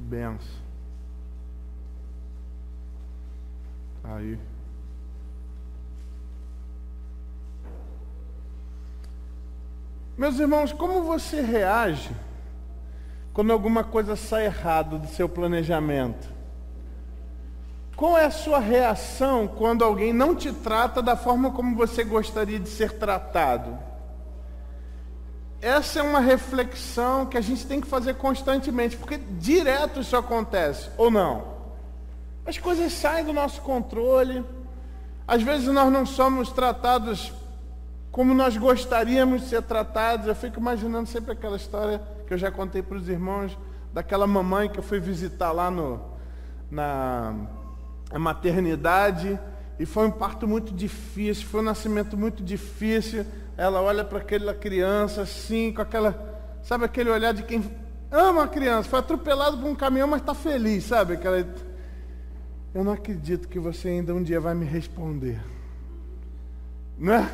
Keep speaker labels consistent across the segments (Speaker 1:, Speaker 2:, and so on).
Speaker 1: benção. Aí. Meus irmãos, como você reage quando alguma coisa sai errado do seu planejamento? Qual é a sua reação quando alguém não te trata da forma como você gostaria de ser tratado? Essa é uma reflexão que a gente tem que fazer constantemente, porque direto isso acontece, ou não? As coisas saem do nosso controle, às vezes nós não somos tratados como nós gostaríamos de ser tratados. Eu fico imaginando sempre aquela história que eu já contei para os irmãos, daquela mamãe que eu fui visitar lá na maternidade, e foi um parto muito difícil, foi um nascimento muito difícil. Ela olha para aquela criança assim, com aquela, sabe, aquele olhar de quem ama a criança, foi atropelado por um caminhão, mas está feliz, sabe? Aquela, eu não acredito que você ainda um dia vai me responder, né?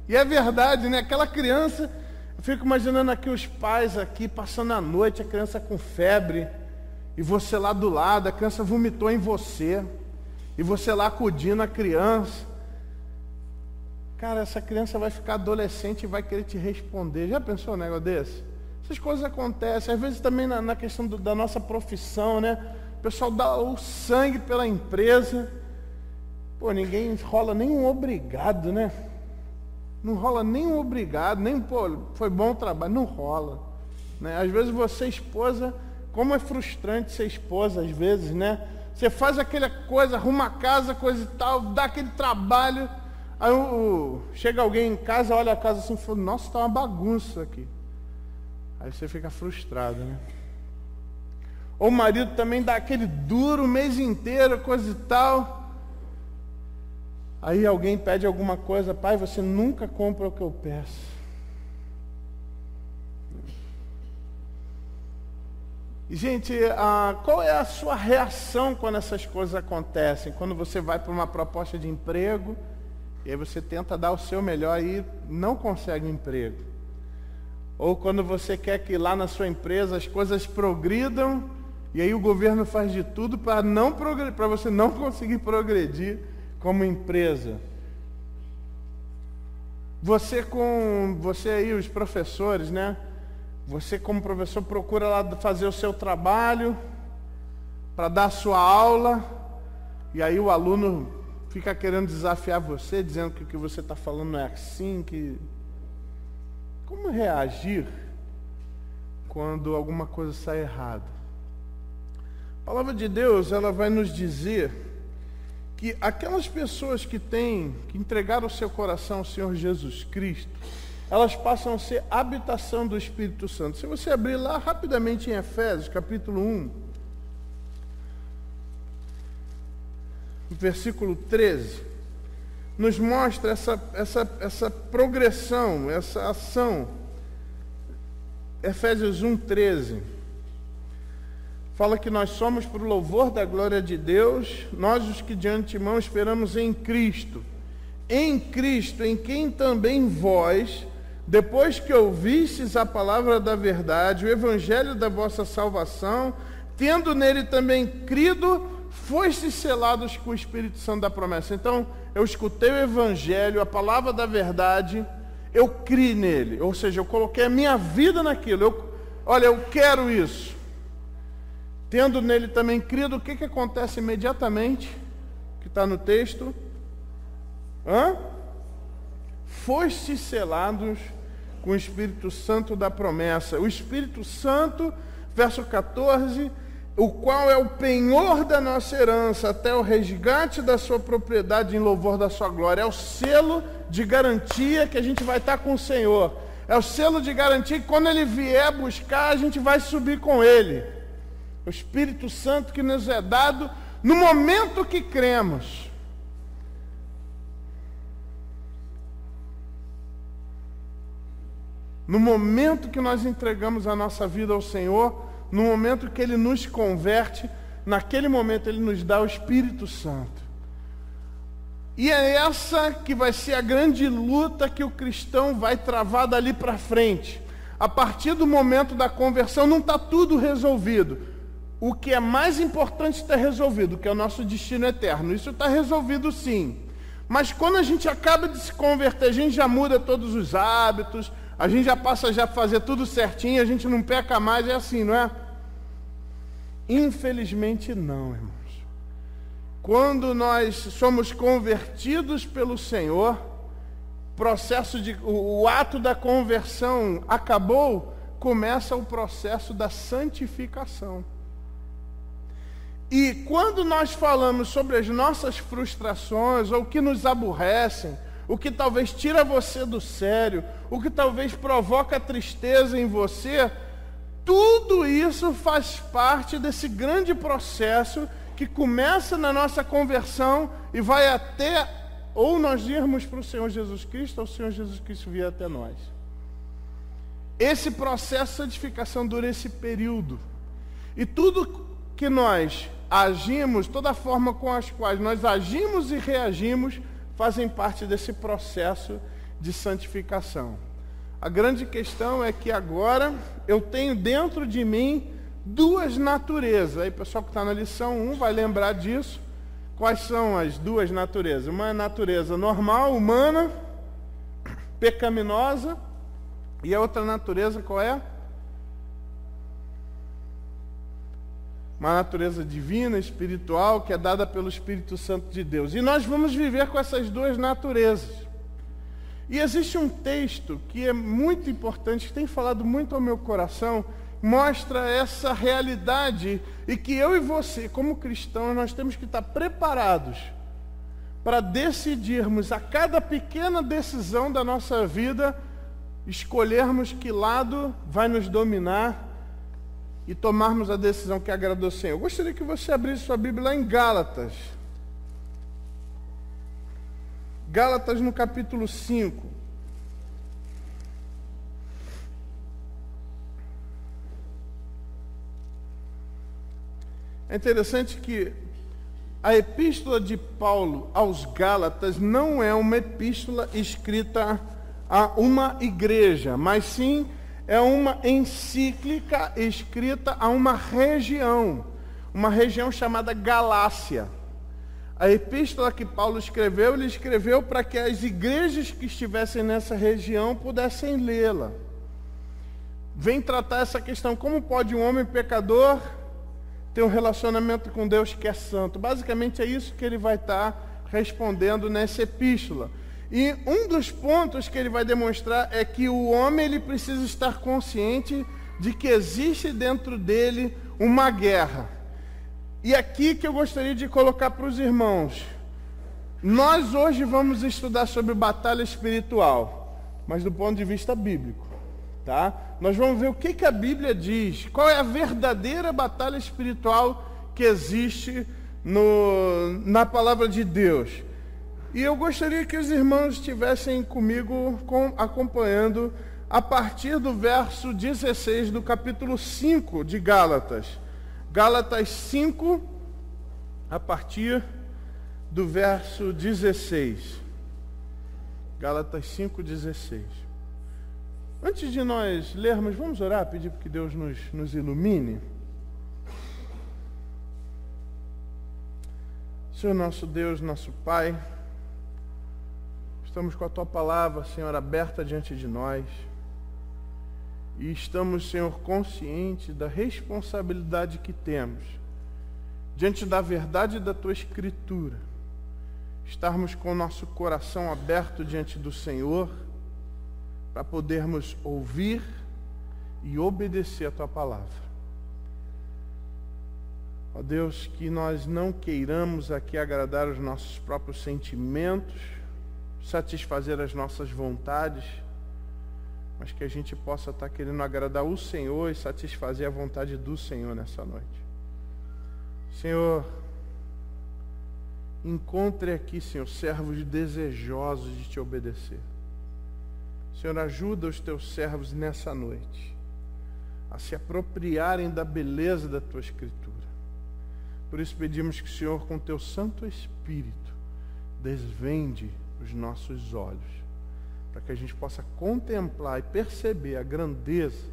Speaker 1: E é verdade, né? Aquela criança, eu fico imaginando aqui os pais aqui passando a noite, a criança com febre, e você lá do lado, a criança vomitou em você, e você lá acudindo a criança. Cara, essa criança vai ficar adolescente e vai querer te responder. Já pensou um negócio desse? Essas coisas acontecem, às vezes também na questão da nossa profissão, né? O pessoal dá o sangue pela empresa. Pô, ninguém rola nenhum obrigado, né? Não rola nenhum obrigado, nem, pô, foi bom o trabalho, não rola, né? Às vezes você, esposa, como é frustrante ser esposa, às vezes, né? Você faz aquela coisa, arruma a casa, coisa e tal, dá aquele trabalho, aí chega alguém em casa, olha a casa assim e fala, nossa, tá uma bagunça aqui. Aí você fica frustrado, né? Ou o marido também dá aquele duro o mês inteiro, coisa e tal. Aí alguém pede alguma coisa, pai, você nunca compra o que eu peço. E, gente, qual é a sua reação quando essas coisas acontecem? Quando você vai para uma proposta de emprego, e aí você tenta dar o seu melhor e não consegue um emprego. Ou quando você quer que lá na sua empresa as coisas progridam, e aí o governo faz de tudo para você não conseguir progredir como empresa. Você aí, os professores, né? Você como professor procura lá fazer o seu trabalho para dar a sua aula, e aí o aluno fica querendo desafiar você, dizendo que o que você está falando não é assim, que... Como reagir quando alguma coisa sai errada? A palavra de Deus, ela vai nos dizer que aquelas pessoas que entregaram o seu coração ao Senhor Jesus Cristo, elas passam a ser habitação do Espírito Santo. Se você abrir lá rapidamente em Efésios, capítulo 1, versículo 13, nos mostra essa progressão, essa ação. Efésios 1, 13. Fala que nós somos para o louvor da glória de Deus, nós os que de antemão esperamos em Cristo, em quem também vós, depois que ouvistes a palavra da verdade, o evangelho da vossa salvação, tendo nele também crido, fostes selados com o Espírito Santo da promessa. Então, eu escutei o evangelho, a palavra da verdade, eu criei nele, ou seja, eu coloquei a minha vida naquilo, eu quero isso. Tendo nele também crido, o que acontece imediatamente? Que está no texto. Fostes selados com o Espírito Santo da promessa. O Espírito Santo, verso 14, o qual é o penhor da nossa herança, até o resgate da sua propriedade em louvor da sua glória. É o selo de garantia que a gente vai estar com o Senhor. É o selo de garantia que quando Ele vier buscar, a gente vai subir com Ele. O Espírito Santo que nos é dado no momento que cremos. No momento que nós entregamos a nossa vida ao Senhor, no momento que Ele nos converte, naquele momento Ele nos dá o Espírito Santo. E é essa que vai ser a grande luta que o cristão vai travar dali para frente. A partir do momento da conversão, não está tudo resolvido. o que é mais importante está resolvido, que é o nosso destino eterno. Isso está resolvido sim. Mas quando a gente acaba de se converter, a gente já muda todos os hábitos, a gente já passa a fazer tudo certinho, a gente não peca mais, é assim, não é? Infelizmente não, irmãos. Quando nós somos convertidos pelo Senhor, o ato da conversão acabou, começa o processo da santificação. E quando nós falamos sobre as nossas frustrações, ou o que nos aborrecem, o que talvez tira você do sério, o que talvez provoca tristeza em você, tudo isso faz parte desse grande processo que começa na nossa conversão e vai até ou nós irmos para o Senhor Jesus Cristo, ou o Senhor Jesus Cristo vir até nós. Esse processo de santificação dura esse período. E tudo que nós agimos, toda a forma com as quais nós agimos e reagimos, fazem parte desse processo de santificação. A grande questão é que agora eu tenho dentro de mim duas naturezas. Aí o pessoal que está na lição 1 vai lembrar disso. Quais são as duas naturezas? Uma é a natureza normal, humana, pecaminosa, e a outra natureza qual é? Uma natureza divina, espiritual, que é dada pelo Espírito Santo de Deus. E nós vamos viver com essas duas naturezas. E existe um texto que é muito importante, que tem falado muito ao meu coração, mostra essa realidade e que eu e você, como cristãos, nós temos que estar preparados para decidirmos a cada pequena decisão da nossa vida, escolhermos que lado vai nos dominar e tomarmos a decisão que agrada ao Senhor. Eu gostaria que você abrisse sua Bíblia lá em Gálatas. Gálatas no capítulo 5. É interessante que a epístola de Paulo aos Gálatas não é uma epístola escrita a uma igreja, mas sim é uma encíclica escrita a uma região chamada Galácia. A epístola que Paulo escreveu, ele escreveu para que as igrejas que estivessem nessa região pudessem lê-la. Vem tratar essa questão, como pode um homem pecador ter um relacionamento com Deus que é santo? Basicamente é isso que ele vai estar respondendo nessa epístola. E um dos pontos que ele vai demonstrar é que o homem ele precisa estar consciente de que existe dentro dele uma guerra. E aqui que eu gostaria de colocar para os irmãos. Nós hoje vamos estudar sobre batalha espiritual, mas do ponto de vista bíblico. Tá? Nós vamos ver o que a Bíblia diz, qual é a verdadeira batalha espiritual que existe na palavra de Deus. E eu gostaria que os irmãos estivessem comigo acompanhando a partir do verso 16 do capítulo 5 de Gálatas. Gálatas 5, a partir do verso 16. Gálatas 5, 16. Antes de nós lermos, vamos orar, pedir que Deus nos ilumine. Senhor nosso Deus, nosso Pai, estamos com a Tua palavra, Senhor, aberta diante de nós. E estamos, Senhor, conscientes da responsabilidade que temos, diante da verdade da Tua Escritura, estarmos com o nosso coração aberto diante do Senhor, para podermos ouvir e obedecer a Tua palavra. Ó Deus, que nós não queiramos aqui agradar os nossos próprios sentimentos, satisfazer as nossas vontades, mas que a gente possa estar querendo agradar o Senhor e satisfazer a vontade do Senhor nessa noite. Senhor, encontre aqui, Senhor, servos desejosos de Te obedecer. Senhor, ajuda os Teus servos nessa noite a se apropriarem da beleza da Tua Escritura. Por isso pedimos que o Senhor, com Teu Santo Espírito, desvende os nossos olhos, para que a gente possa contemplar e perceber a grandeza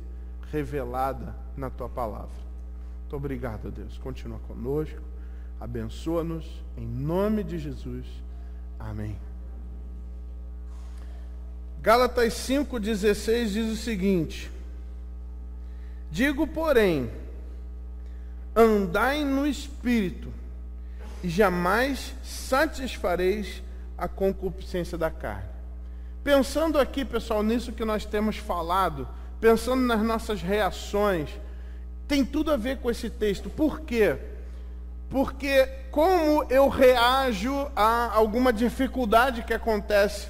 Speaker 1: revelada na Tua palavra. Muito obrigado, Deus. Continua conosco. Abençoa-nos. Em nome de Jesus. Amém. Gálatas 5,16 diz o seguinte: digo, porém, andai no Espírito, e jamais satisfareis a concupiscência da carne. Pensando aqui, pessoal, nisso que nós temos falado, pensando nas nossas reações, tem tudo a ver com esse texto. Por quê? Porque como eu reajo a alguma dificuldade que acontece,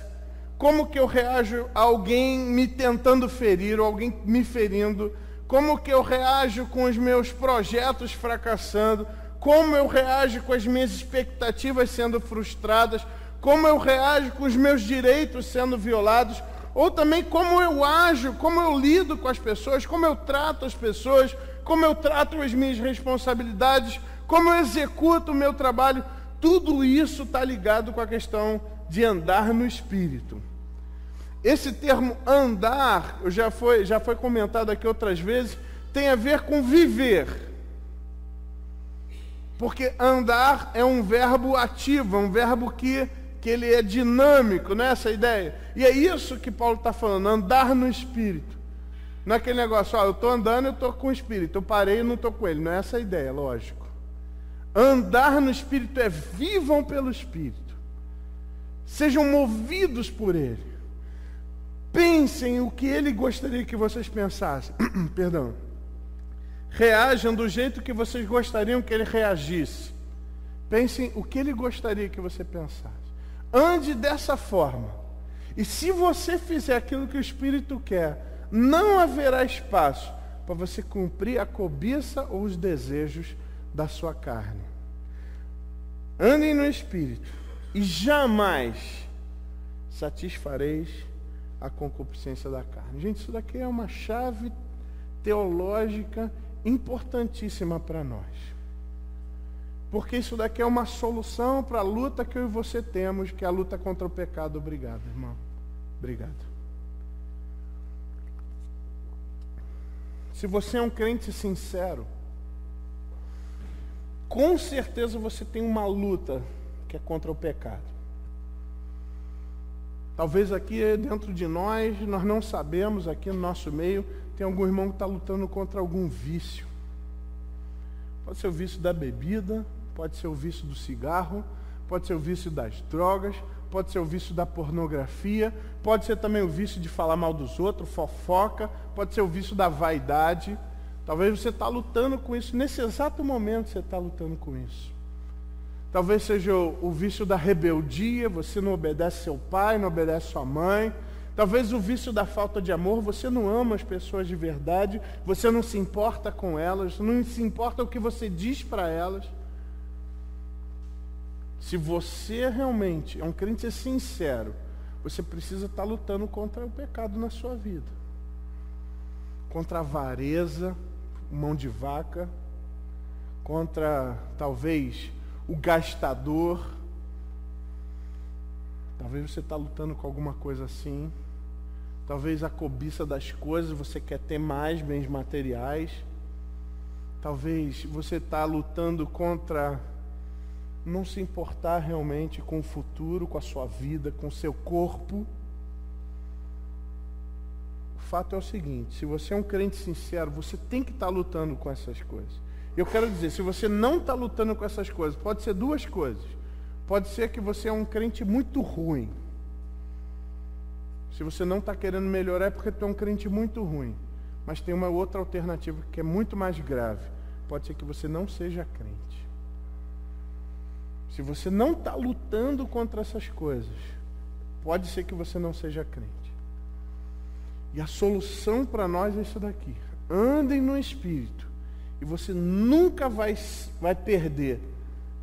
Speaker 1: como que eu reajo a alguém me tentando ferir, ou alguém me ferindo, como que eu reajo com os meus projetos fracassando, como eu reajo com as minhas expectativas sendo frustradas, como eu reajo com os meus direitos sendo violados, ou também como eu ajo, como eu lido com as pessoas, como eu trato as pessoas, como eu trato as minhas responsabilidades, como eu executo o meu trabalho. Tudo isso está ligado com a questão de andar no Espírito. Esse termo andar, já foi comentado aqui outras vezes, tem a ver com viver. Porque andar é um verbo ativo, é um verbo que ele é dinâmico, não é essa a ideia? E é isso que Paulo está falando, andar no Espírito. Não é aquele negócio, eu estou andando, eu estou com o Espírito, eu parei e não estou com ele. Não é essa a ideia, lógico. Andar no Espírito é vivam pelo Espírito. Sejam movidos por ele. Pensem o que ele gostaria que vocês pensassem. Perdão. Reajam do jeito que vocês gostariam que ele reagisse. Pensem o que ele gostaria que você pensasse. Ande dessa forma. E se você fizer aquilo que o Espírito quer, não haverá espaço para você cumprir a cobiça ou os desejos da sua carne. Andem no Espírito e jamais satisfareis a concupiscência da carne. Gente, isso daqui é uma chave teológica importantíssima para nós. Porque isso daqui é uma solução para a luta que eu e você temos, que é a luta contra o pecado. Obrigado, irmão. Obrigado. Se você é um crente sincero, com certeza você tem uma luta que é contra o pecado. Talvez aqui dentro de nós não sabemos, aqui no nosso meio, tem algum irmão que está lutando contra algum vício. Pode ser o vício da bebida, pode ser o vício do cigarro, pode ser o vício das drogas, pode ser o vício da pornografia, pode ser também o vício de falar mal dos outros, fofoca, pode ser o vício da vaidade. Talvez você está lutando com isso, nesse exato momento você está lutando com isso. Talvez seja o vício da rebeldia, você não obedece seu pai, não obedece sua mãe. Talvez o vício da falta de amor, você não ama as pessoas de verdade, você não se importa com elas, não se importa o que você diz para elas. Se você realmente é um crente sincero, você precisa estar lutando contra o pecado na sua vida. Contra a avareza, mão de vaca, contra talvez o gastador. Talvez você está lutando com alguma coisa assim. Talvez a cobiça das coisas, você quer ter mais bens materiais. Talvez você está lutando contra não se importar realmente com o futuro, com a sua vida, com o seu corpo. O fato é o seguinte, se você é um crente sincero, você tem que estar lutando com essas coisas. Eu quero dizer, se você não está lutando com essas coisas, pode ser duas coisas. Pode ser que você é um crente muito ruim. Se você não está querendo melhorar é porque você é um crente muito ruim. Mas tem uma outra alternativa que é muito mais grave. Pode ser que você não seja crente. Se você não está lutando contra essas coisas, pode ser que você não seja crente. E a solução para nós é isso daqui. Andem no Espírito. E você nunca vai perder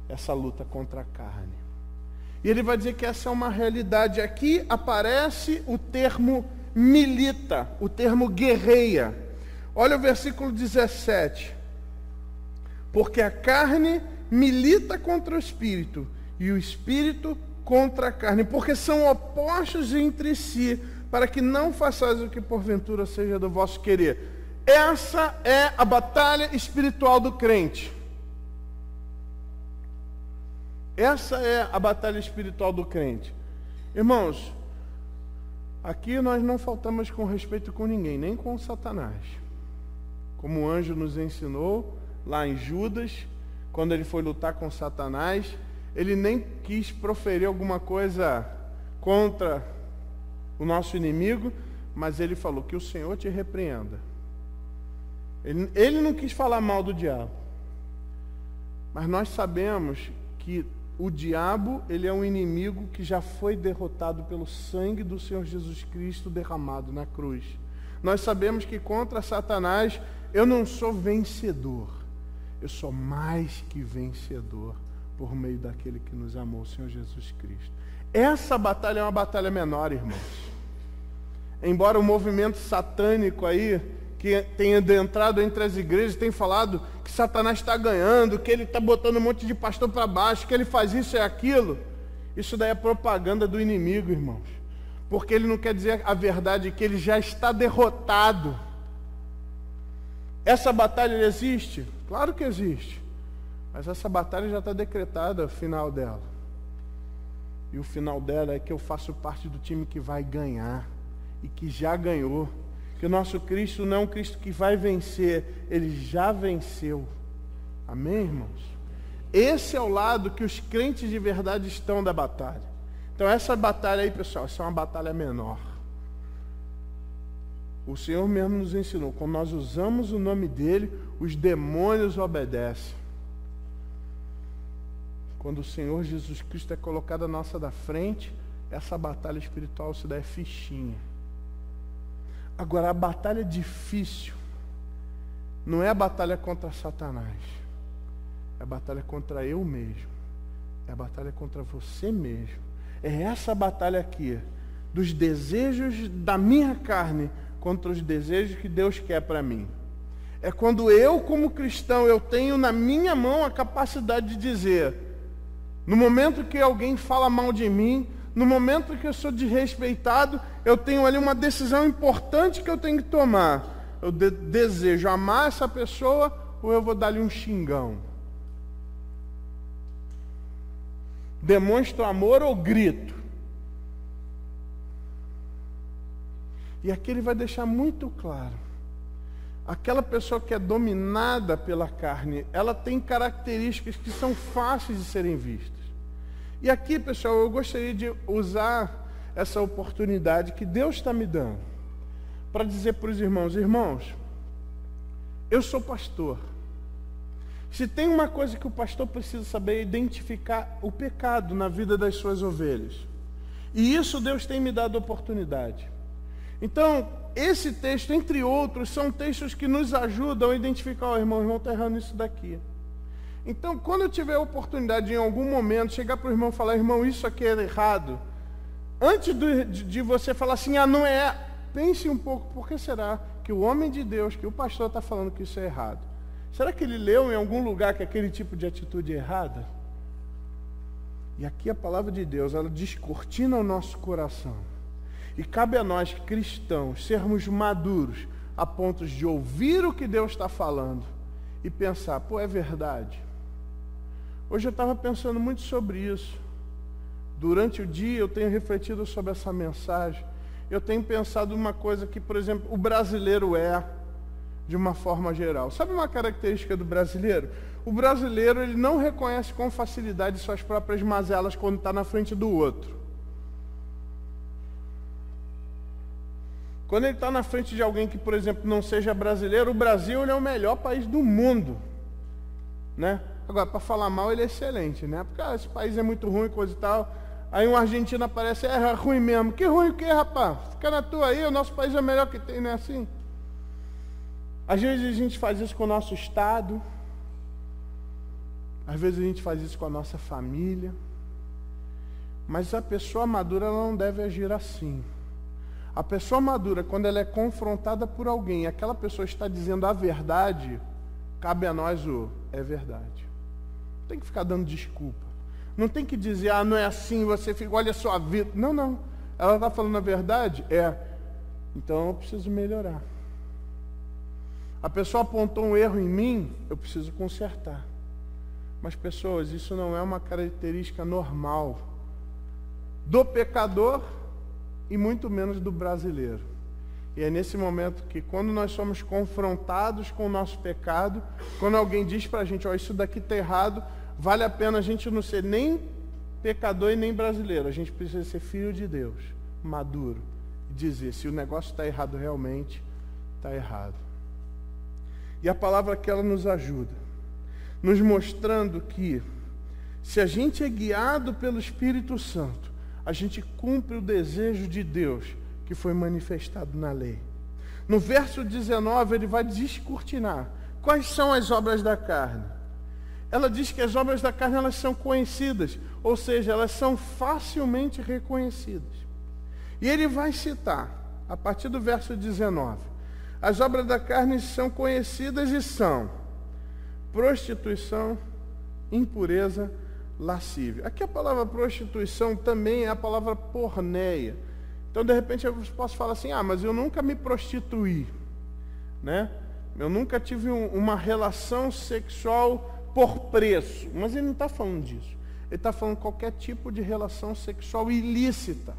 Speaker 1: essa luta contra a carne. E ele vai dizer que essa é uma realidade. Aqui aparece o termo milita, o termo guerreia. Olha o versículo 17. Porque a carne milita contra o Espírito, e o Espírito contra a carne, porque são opostos entre si, para que não façais o que porventura seja do vosso querer. Essa é a batalha espiritual do crente. Essa é a batalha espiritual do crente. Irmãos, aqui nós não faltamos com respeito com ninguém, nem com Satanás. Como o anjo nos ensinou, lá em Judas, quando ele foi lutar com Satanás, ele nem quis proferir alguma coisa contra o nosso inimigo, mas ele falou que o Senhor te repreenda. Ele não quis falar mal do diabo. Mas nós sabemos que o diabo, ele é um inimigo que já foi derrotado pelo sangue do Senhor Jesus Cristo derramado na cruz. Nós sabemos que contra Satanás eu não sou vencedor. Eu sou mais que vencedor por meio daquele que nos amou, o Senhor Jesus Cristo. Essa batalha é uma batalha menor, irmãos. Embora o movimento satânico aí, que tenha entrado entre as igrejas, tem falado que Satanás está ganhando, que ele está botando um monte de pastor para baixo, que ele faz isso e aquilo. Isso daí é propaganda do inimigo, irmãos. Porque ele não quer dizer a verdade, que ele já está derrotado. Essa batalha existe? Claro que existe. Mas essa batalha já está decretada, o final dela. E o final dela é que eu faço parte do time que vai ganhar. E que já ganhou. Que o nosso Cristo não é um Cristo que vai vencer, ele já venceu. Amém, irmãos? Esse é o lado que os crentes de verdade estão da batalha. Então essa batalha aí, pessoal, essa é uma batalha menor. O Senhor mesmo nos ensinou, quando nós usamos o nome dele, os demônios obedecem. Quando o Senhor Jesus Cristo é colocado à nossa da frente, essa batalha espiritual se dá é fichinha. Agora, a batalha difícil não é a batalha contra Satanás. É a batalha contra eu mesmo. É a batalha contra você mesmo. É essa batalha aqui, dos desejos da minha carne contra os desejos que Deus quer para mim. É quando eu, como cristão, eu tenho na minha mão a capacidade de dizer, no momento que alguém fala mal de mim, no momento que eu sou desrespeitado, eu tenho ali uma decisão importante que eu tenho que tomar. Eu desejo amar essa pessoa ou eu vou dar-lhe um xingão? Demonstro amor ou grito? E aqui ele vai deixar muito claro. Aquela pessoa que é dominada pela carne, ela tem características que são fáceis de serem vistas. E aqui, pessoal, eu gostaria de usar essa oportunidade que Deus está me dando para dizer para os irmãos, irmãos, eu sou pastor. Se tem uma coisa que o pastor precisa saber é identificar o pecado na vida das suas ovelhas. E isso Deus tem me dado oportunidade. Então, esse texto, entre outros, são textos que nos ajudam a identificar, o irmão está errando isso daqui. Então, quando eu tiver a oportunidade, em algum momento, chegar para o irmão e falar, irmão, isso aqui é errado, antes de você falar assim, não é, pense um pouco, por que será que o homem de Deus, que o pastor está falando que isso é errado? Será que ele leu em algum lugar que aquele tipo de atitude é errada? E aqui a palavra de Deus, ela descortina o nosso coração. E cabe a nós, cristãos, sermos maduros, a ponto de ouvir o que Deus está falando e pensar, é verdade. Hoje eu estava pensando muito sobre isso. Durante o dia eu tenho refletido sobre essa mensagem. Eu tenho pensado uma coisa que, por exemplo, o brasileiro de uma forma geral. Sabe uma característica do brasileiro? O brasileiro, ele não reconhece com facilidade suas próprias mazelas quando está na frente do outro. Quando ele está na frente de alguém que, por exemplo, não seja brasileiro, o Brasil ele é o melhor país do mundo, né? Agora, para falar mal, ele é excelente, né? Porque esse país é muito ruim, coisa e tal. Aí um argentino aparece, é ruim mesmo. Que ruim o quê, rapaz? Fica na tua aí, o nosso país é o melhor que tem, não é assim? Às vezes a gente faz isso com o nosso estado. Às vezes a gente faz isso com a nossa família. Mas a pessoa madura, ela não deve agir assim. A pessoa madura, quando ela é confrontada por alguém, aquela pessoa está dizendo a verdade, cabe a nós é verdade. Não tem que ficar dando desculpa. Não tem que dizer, não é assim, você fica, olha a sua vida. Não. Ela está falando a verdade? Então eu preciso melhorar. A pessoa apontou um erro em mim, eu preciso consertar. Mas, pessoas, isso não é uma característica normal do pecador e muito menos do brasileiro. E é nesse momento que, quando nós somos confrontados com o nosso pecado, quando alguém diz pra gente, ó, isso daqui tá errado, vale a pena a gente não ser nem pecador e nem brasileiro. A gente precisa ser filho de Deus, maduro, e dizer, se o negócio está errado realmente, está errado. E a palavra que ela nos ajuda, nos mostrando que, se a gente é guiado pelo Espírito Santo, a gente cumpre o desejo de Deus que foi manifestado na lei. No verso 19, ele vai descortinar quais são as obras da carne. Ela diz que as obras da carne, elas são conhecidas, ou seja, elas são facilmente reconhecidas. E ele vai citar, a partir do verso 19, as obras da carne são conhecidas e são prostituição, impureza, lascívia. Aqui a palavra prostituição também é a palavra porneia. Então, de repente, eu posso falar assim, mas eu nunca me prostituí, né? Eu nunca tive uma relação sexual por preço. Mas ele não está falando disso. Ele está falando qualquer tipo de relação sexual ilícita.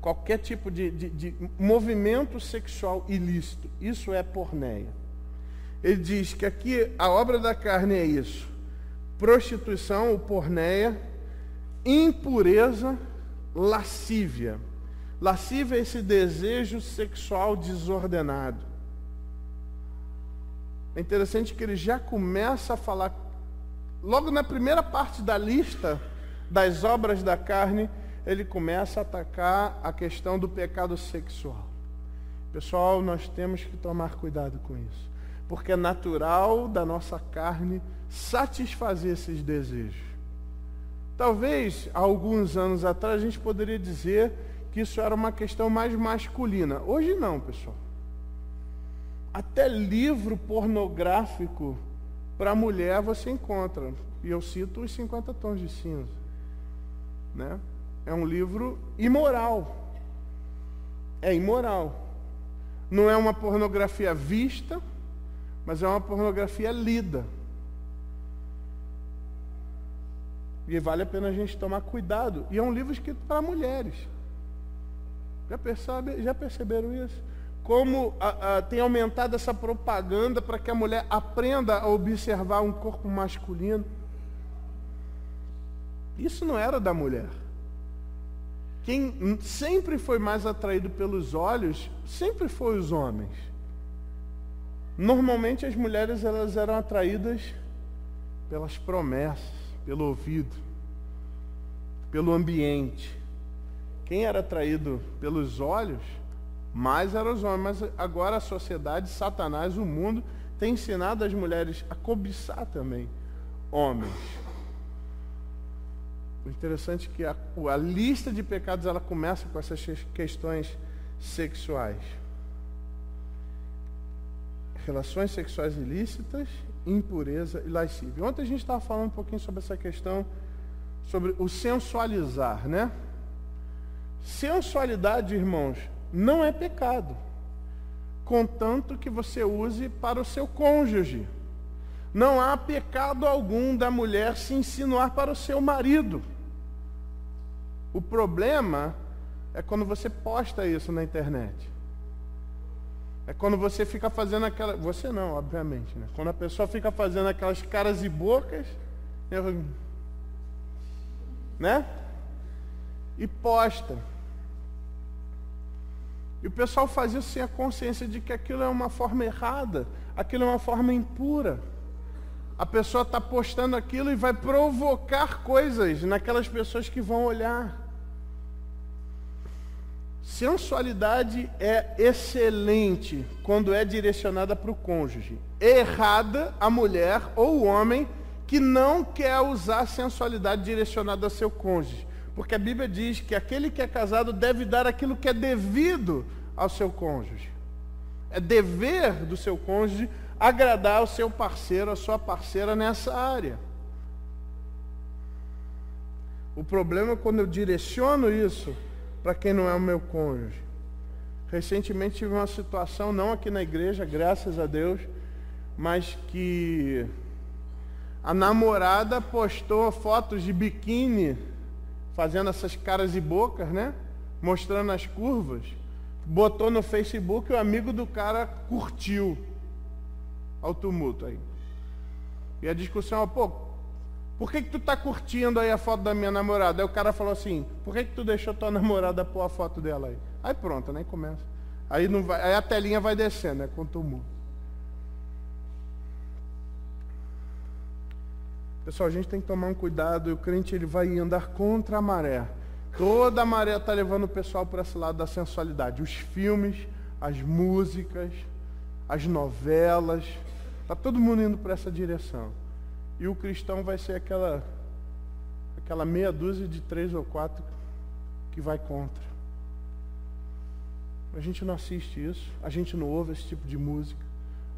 Speaker 1: Qualquer tipo de movimento sexual ilícito. Isso é porneia. Ele diz que aqui a obra da carne é isso. Prostituição, ou porneia, impureza, lascívia. Lascívia é esse desejo sexual desordenado. É interessante que ele já começa a falar, logo na primeira parte da lista das obras da carne, ele começa a atacar a questão do pecado sexual. Pessoal, nós temos que tomar cuidado com isso, porque é natural da nossa carne satisfazer esses desejos. Talvez, há alguns anos atrás, a gente poderia dizer que isso era uma questão mais masculina. Hoje não, pessoal. Até livro pornográfico para mulher você encontra. E eu cito os 50 Tons de Cinza, né? É um livro imoral. É imoral. Não é uma pornografia vista, mas é uma pornografia lida. E vale a pena a gente tomar cuidado. E é um livro escrito para mulheres. Já perceberam isso? Como tem aumentado essa propaganda para que a mulher aprenda a observar um corpo masculino. Isso não era da mulher. Quem sempre foi mais atraído pelos olhos, sempre foi os homens. Normalmente as mulheres, elas eram atraídas pelas promessas, pelo ouvido, pelo ambiente. Quem era atraído pelos olhos, mais eram os homens. Mas agora a sociedade, Satanás, o mundo, tem ensinado as mulheres a cobiçar também homens. O interessante é que a lista de pecados, ela começa com essas questões sexuais. Relações sexuais ilícitas, impureza e lascívia. Ontem a gente estava falando um pouquinho sobre essa questão, sobre o sensualizar, né? Sensualidade, irmãos, não é pecado, contanto que você use para o seu cônjuge. Não há pecado algum da mulher se insinuar para o seu marido. O problema é quando você posta isso na internet. É quando você fica fazendo aquela... Você não, obviamente, né? Quando a pessoa fica fazendo aquelas caras e bocas, né? E posta. E o pessoal faz isso sem a consciência de que aquilo é uma forma errada, aquilo é uma forma impura. A pessoa está postando aquilo e vai provocar coisas naquelas pessoas que vão olhar. Sensualidade é excelente quando é direcionada para o cônjuge. É errada a mulher ou o homem que não quer usar a sensualidade direcionada ao seu cônjuge. Porque a Bíblia diz que aquele que é casado deve dar aquilo que é devido ao seu cônjuge. É dever do seu cônjuge agradar o seu parceiro, a sua parceira nessa área. O problema é quando eu direciono isso para quem não é o meu cônjuge. Recentemente tive uma situação, não aqui na igreja, graças a Deus, mas que a namorada postou fotos de biquíni, fazendo essas caras e bocas, né? Mostrando as curvas. Botou no Facebook e o amigo do cara curtiu. Ao tumulto aí. E a discussão, pô, por que tu tá curtindo aí a foto da minha namorada? Aí o cara falou assim, por que tu deixou tua namorada pôr a foto dela aí? Aí pronto, né? Começa. Aí, não vai, aí a telinha vai descendo, né? Com tumulto. Pessoal, a gente tem que tomar um cuidado, e o crente ele vai andar contra a maré. Toda a maré está levando o pessoal para esse lado da sensualidade. Os filmes, as músicas, as novelas, está todo mundo indo para essa direção. E o cristão vai ser aquela meia dúzia de 3 ou 4 que vai contra. A gente não assiste isso, a gente não ouve esse tipo de música,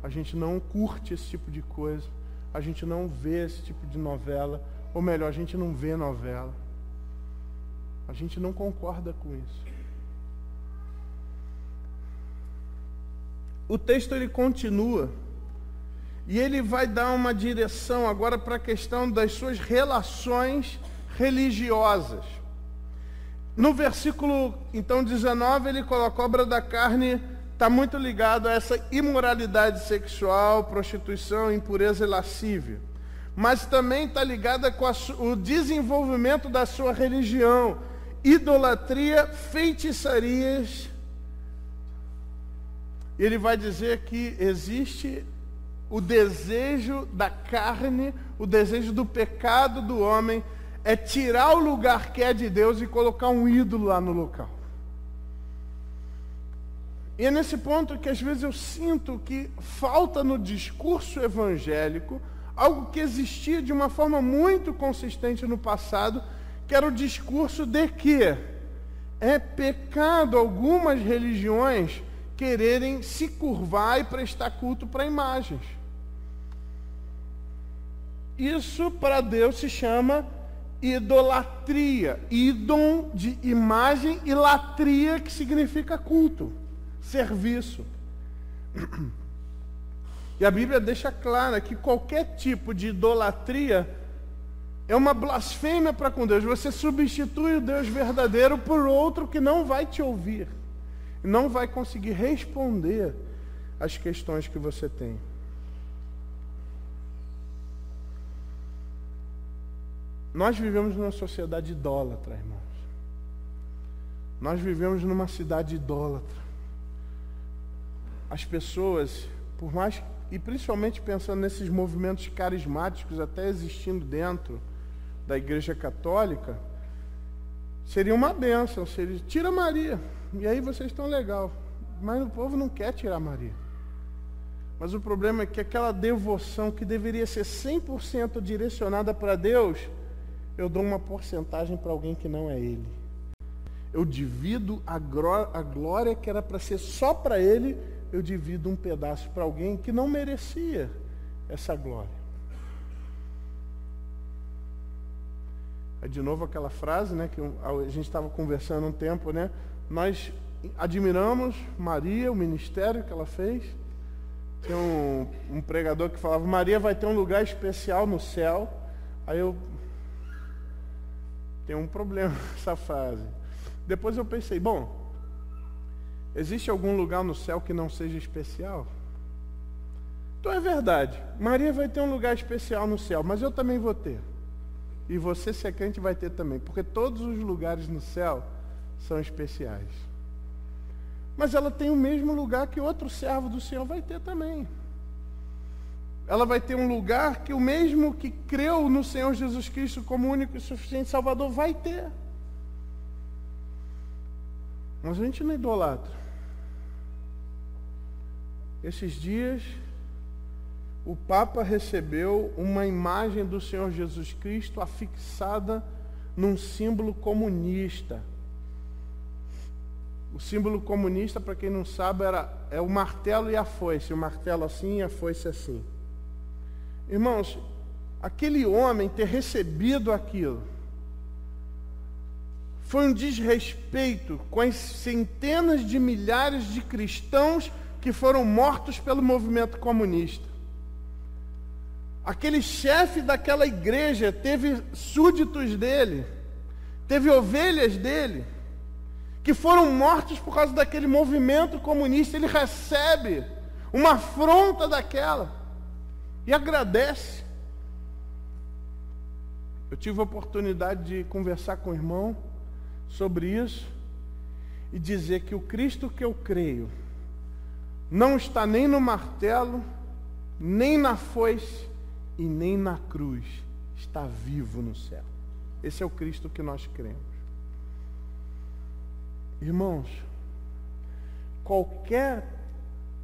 Speaker 1: a gente não curte esse tipo de coisa, a gente não vê esse tipo de novela, ou melhor, a gente não vê novela. A gente não concorda com isso. O texto ele continua e ele vai dar uma direção agora para a questão das suas relações religiosas. No versículo, então, 19, ele coloca: a obra da carne está muito ligado a essa imoralidade sexual, prostituição, impureza e lascívia. Mas também está ligada com o desenvolvimento da sua religião, idolatria, feitiçarias. Ele vai dizer que existe o desejo da carne, o desejo do pecado do homem, é tirar o lugar que é de Deus e colocar um ídolo lá no local. E é nesse ponto que às vezes eu sinto que falta no discurso evangélico algo que existia de uma forma muito consistente no passado, que era o discurso de que é pecado algumas religiões quererem se curvar e prestar culto para imagens. Isso para Deus se chama idolatria. Ídon de imagem e latria, que significa culto, serviço. E a Bíblia deixa clara que qualquer tipo de idolatria é uma blasfêmia para com Deus. Você substitui o Deus verdadeiro por outro que não vai te ouvir, não vai conseguir responder às questões que você tem. Nós vivemos numa sociedade idólatra, irmãos. Nós vivemos numa cidade idólatra. As pessoas, por mais, e principalmente pensando nesses movimentos carismáticos até existindo dentro da Igreja Católica, seria uma bênção, seria, tira Maria, e aí vocês estão legal. Mas o povo não quer tirar Maria. Mas o problema é que aquela devoção que deveria ser 100% direcionada para Deus, eu dou uma porcentagem para alguém que não é Ele. Eu divido a glória que era para ser só para Ele, eu divido um pedaço para alguém que não merecia essa glória. Aí de novo aquela frase, né, que a gente estava conversando um tempo, né? Nós admiramos Maria, o ministério que ela fez. Tem um pregador que falava: Maria vai ter um lugar especial no céu. Aí eu tenho um problema com essa frase. Depois eu pensei, bom, existe algum lugar no céu que não seja especial? Então é verdade, Maria vai ter um lugar especial no céu, mas eu também vou ter. E você, se é crente, vai ter também, porque todos os lugares no céu são especiais. Mas ela tem o mesmo lugar que outro servo do Senhor vai ter também. Ela vai ter um lugar que o mesmo que creu no Senhor Jesus Cristo como único e suficiente Salvador vai ter. Mas a gente não idolatra. Esses dias, o Papa recebeu uma imagem do Senhor Jesus Cristo afixada num símbolo comunista. O símbolo comunista, para quem não sabe, é o martelo e a foice. O martelo assim e a foice assim. Irmãos, aquele homem ter recebido aquilo foi um desrespeito com as centenas de milhares de cristãos que foram mortos pelo movimento comunista. Aquele chefe daquela igreja teve súditos dele, teve ovelhas dele, que foram mortos por causa daquele movimento comunista. Ele recebe uma afronta daquela e agradece. Eu tive a oportunidade de conversar com o irmão sobre isso e dizer que o Cristo que eu creio não está nem no martelo, nem na foice e nem na cruz. Está vivo no céu. Esse é o Cristo que nós cremos. Irmãos, qualquer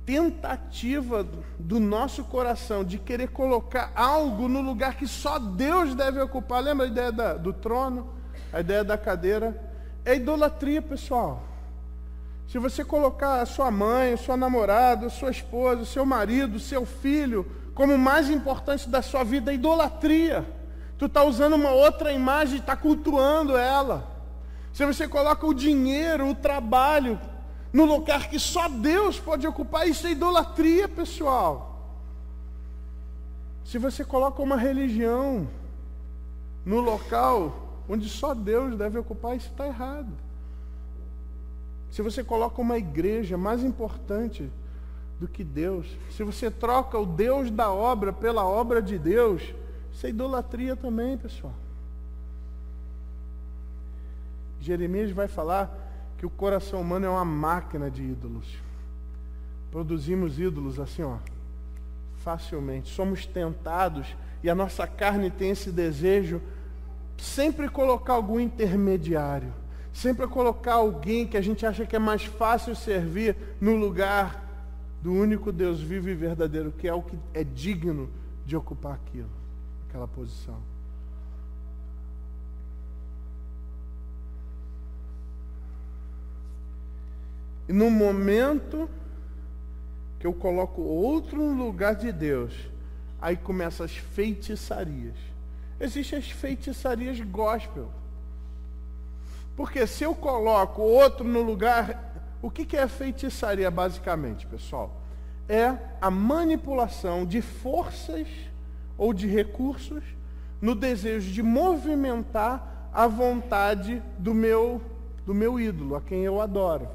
Speaker 1: tentativa do nosso coração de querer colocar algo no lugar que só Deus deve ocupar, lembra a ideia do trono, a ideia da cadeira? É idolatria, pessoal. Se você colocar a sua mãe, a sua namorada, a sua esposa, o seu marido, o seu filho como o mais importante da sua vida, é idolatria. Tu está usando uma outra imagem e está cultuando ela. Se você coloca o dinheiro, o trabalho no lugar que só Deus pode ocupar, isso é idolatria, pessoal. Se você coloca uma religião no local onde só Deus deve ocupar, isso está errado. Se você coloca uma igreja mais importante do que Deus, se você troca o Deus da obra pela obra de Deus, isso é idolatria também, pessoal. Jeremias vai falar que o coração humano é uma máquina de ídolos. Produzimos ídolos assim, facilmente. Somos tentados e a nossa carne tem esse desejo sempre colocar algum intermediário, sempre colocar alguém que a gente acha que é mais fácil servir no lugar do único Deus vivo e verdadeiro, que é o que é digno de ocupar aquela posição. E no momento que eu coloco outro no lugar de Deus, aí começam as feitiçarias. Existem as feitiçarias gospel. Porque se eu coloco outro no lugar... O que é feitiçaria, basicamente, pessoal? É a manipulação de forças ou de recursos no desejo de movimentar a vontade do meu ídolo, a quem eu adoro.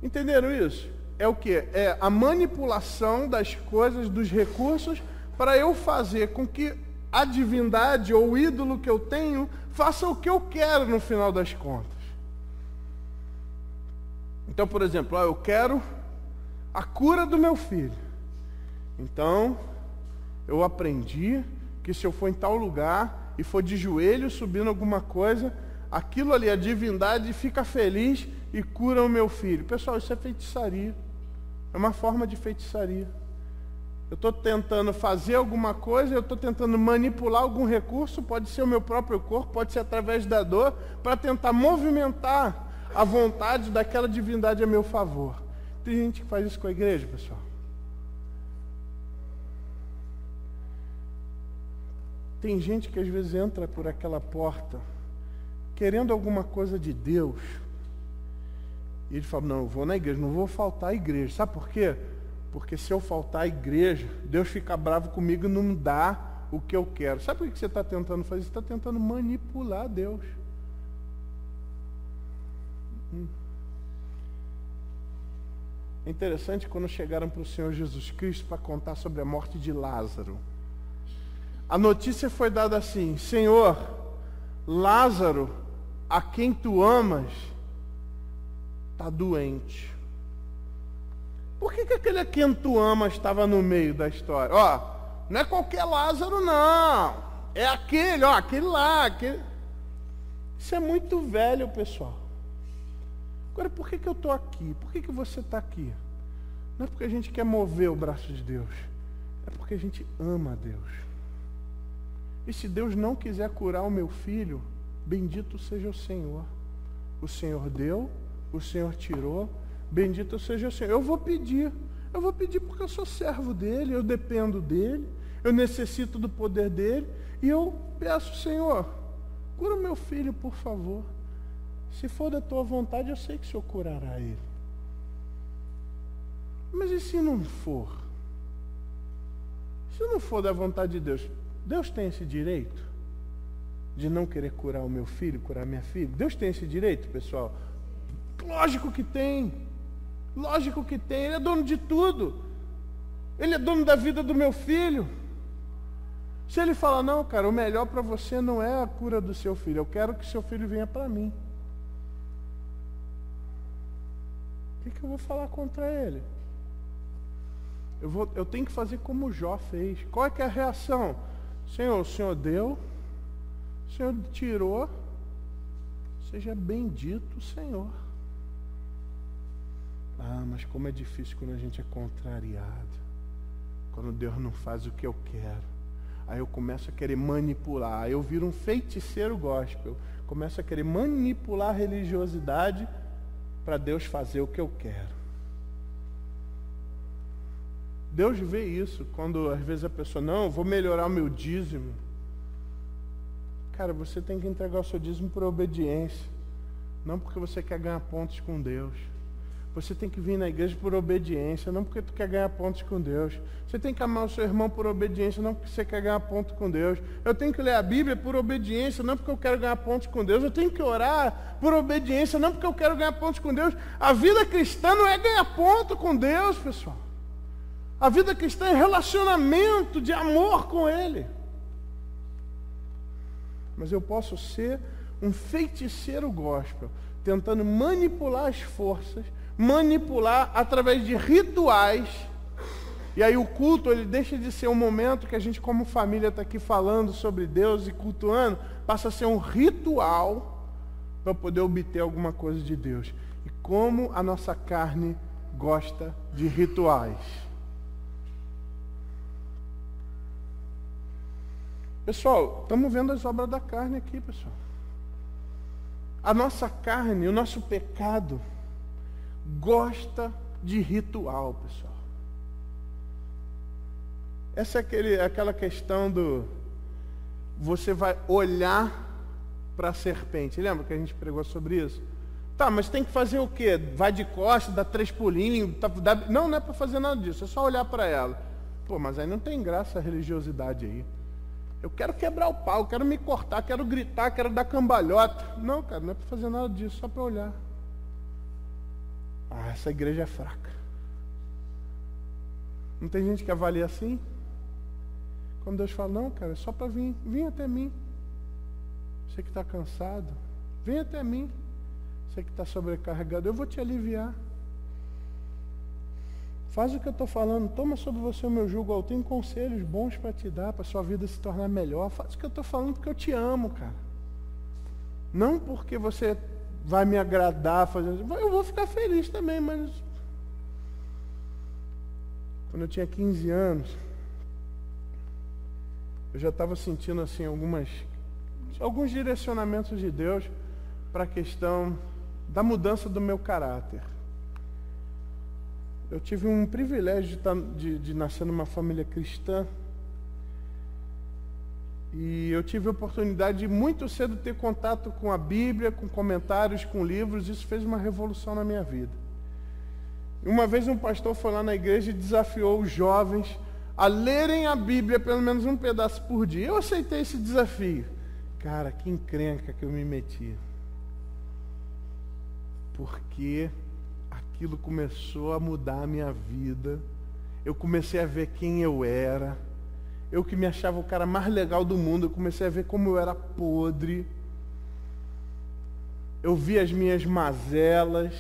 Speaker 1: Entenderam isso? É o quê? É a manipulação das coisas, dos recursos, para eu fazer com que a divindade ou o ídolo que eu tenho faça o que eu quero no final das contas. Então, por exemplo, eu quero a cura do meu filho. Então, eu aprendi que se eu for em tal lugar e for de joelho subindo alguma coisa, aquilo ali, a divindade fica feliz e cura o meu filho. Pessoal, isso é feitiçaria. É uma forma de feitiçaria. Eu estou tentando fazer alguma coisa, eu estou tentando manipular algum recurso, pode ser o meu próprio corpo, pode ser através da dor, para tentar movimentar a vontade daquela divindade a meu favor. Tem gente que faz isso com a igreja, pessoal. Tem gente que às vezes entra por aquela porta querendo alguma coisa de Deus. E ele fala, não, eu vou na igreja, não vou faltar à igreja. Sabe por quê? Porque se eu faltar à igreja, Deus fica bravo comigo e não me dá o que eu quero. Sabe por que você está tentando fazer? Você está tentando manipular Deus. É interessante quando chegaram para o Senhor Jesus Cristo para contar sobre a morte de Lázaro. A notícia foi dada assim, Senhor, Lázaro, a quem tu amas, está doente. Por que aquele a quem tu amas estava no meio da história? Não é qualquer Lázaro, não. É aquele, aquele lá. Isso é muito velho, pessoal. Agora, por que eu estou aqui? Por que você está aqui? Não é porque a gente quer mover o braço de Deus. É porque a gente ama a Deus. E se Deus não quiser curar o meu filho, bendito seja o Senhor. O Senhor deu, o Senhor tirou, bendito seja o Senhor. Eu vou pedir porque eu sou servo dele, eu dependo dele, eu necessito do poder dele, e eu peço, Senhor, cura o meu filho, por favor. Se for da tua vontade, eu sei que o Senhor curará ele. Mas e se não for? Se não for da vontade de Deus, Deus tem esse direito de não querer curar o meu filho, curar minha filha? Deus tem esse direito, pessoal? Lógico que tem. Lógico que tem. Ele é dono de tudo. Ele é dono da vida do meu filho. Se ele fala, não, cara, o melhor para você não é a cura do seu filho. Eu quero que seu filho venha para mim. O que eu vou falar contra ele? Eu tenho que fazer como Jó fez. Qual é que é a reação? Senhor, o Senhor deu, o Senhor tirou, seja bendito o Senhor. Ah, mas como é difícil quando a gente é contrariado. Quando Deus não faz o que eu quero. Aí eu começo a querer manipular. Aí eu viro um feiticeiro gospel. Começo a querer manipular a religiosidade para Deus fazer o que eu quero. Deus vê isso quando às vezes a pessoa, não, eu vou melhorar o meu dízimo. Cara, você tem que entregar o seu dízimo por obediência. Não porque você quer ganhar pontos com Deus. Você tem que vir na igreja por obediência, não porque tu quer ganhar pontos com Deus. Você tem que amar o seu irmão por obediência, não porque você quer ganhar pontos com Deus. Eu tenho que ler a Bíblia por obediência, não porque eu quero ganhar pontos com Deus. Eu tenho que orar por obediência, não porque eu quero ganhar pontos com Deus. A vida cristã não é ganhar ponto com Deus, pessoal. A vida cristã é relacionamento de amor com Ele. Mas eu posso ser um feiticeiro gospel, tentando manipular as forças, manipular através de rituais. E aí o culto, ele deixa de ser um momento que a gente como família está aqui falando sobre Deus e cultuando, passa a ser um ritual para poder obter alguma coisa de Deus. E como a nossa carne gosta de rituais. Pessoal, estamos vendo as obras da carne aqui, pessoal. A nossa carne, o nosso pecado, gosta de ritual, pessoal. Essa é aquela questão do... Você vai olhar para a serpente. Lembra que a gente pregou sobre isso? Tá, mas tem que fazer o quê? Vai de costas, dá 3 pulinhos... Não é para fazer nada disso, é só olhar para ela. Pô, mas aí não tem graça a religiosidade aí. Eu quero quebrar o pau, quero me cortar, quero gritar, quero dar cambalhota. Não, cara, não é para fazer nada disso, só para olhar. Ah, essa igreja é fraca. Não tem gente que avalia assim? Quando Deus fala, não, cara, é só para vir. Vem até mim. Você que está cansado, vem até mim. Você que está sobrecarregado, eu vou te aliviar. Faz o que eu estou falando, toma sobre você o meu jugo, eu tenho conselhos bons para te dar, para a sua vida se tornar melhor. Faz o que eu estou falando porque eu te amo, cara. Não porque você vai me agradar fazendo. Eu vou ficar feliz também, mas... Quando eu tinha 15 anos, eu já estava sentindo assim alguns direcionamentos de Deus para a questão da mudança do meu caráter. Eu tive um privilégio de nascer numa família cristã. E eu tive a oportunidade de muito cedo ter contato com a Bíblia, com comentários, com livros. Isso fez uma revolução na minha vida. Uma vez um pastor foi lá na igreja e desafiou os jovens a lerem a Bíblia pelo menos um pedaço por dia. Eu aceitei esse desafio. Cara, que encrenca que eu me meti. Porque aquilo começou a mudar a minha vida. Eu comecei a ver quem eu era. Eu que me achava o cara mais legal do mundo, eu comecei a ver como eu era podre. Eu vi as minhas mazelas.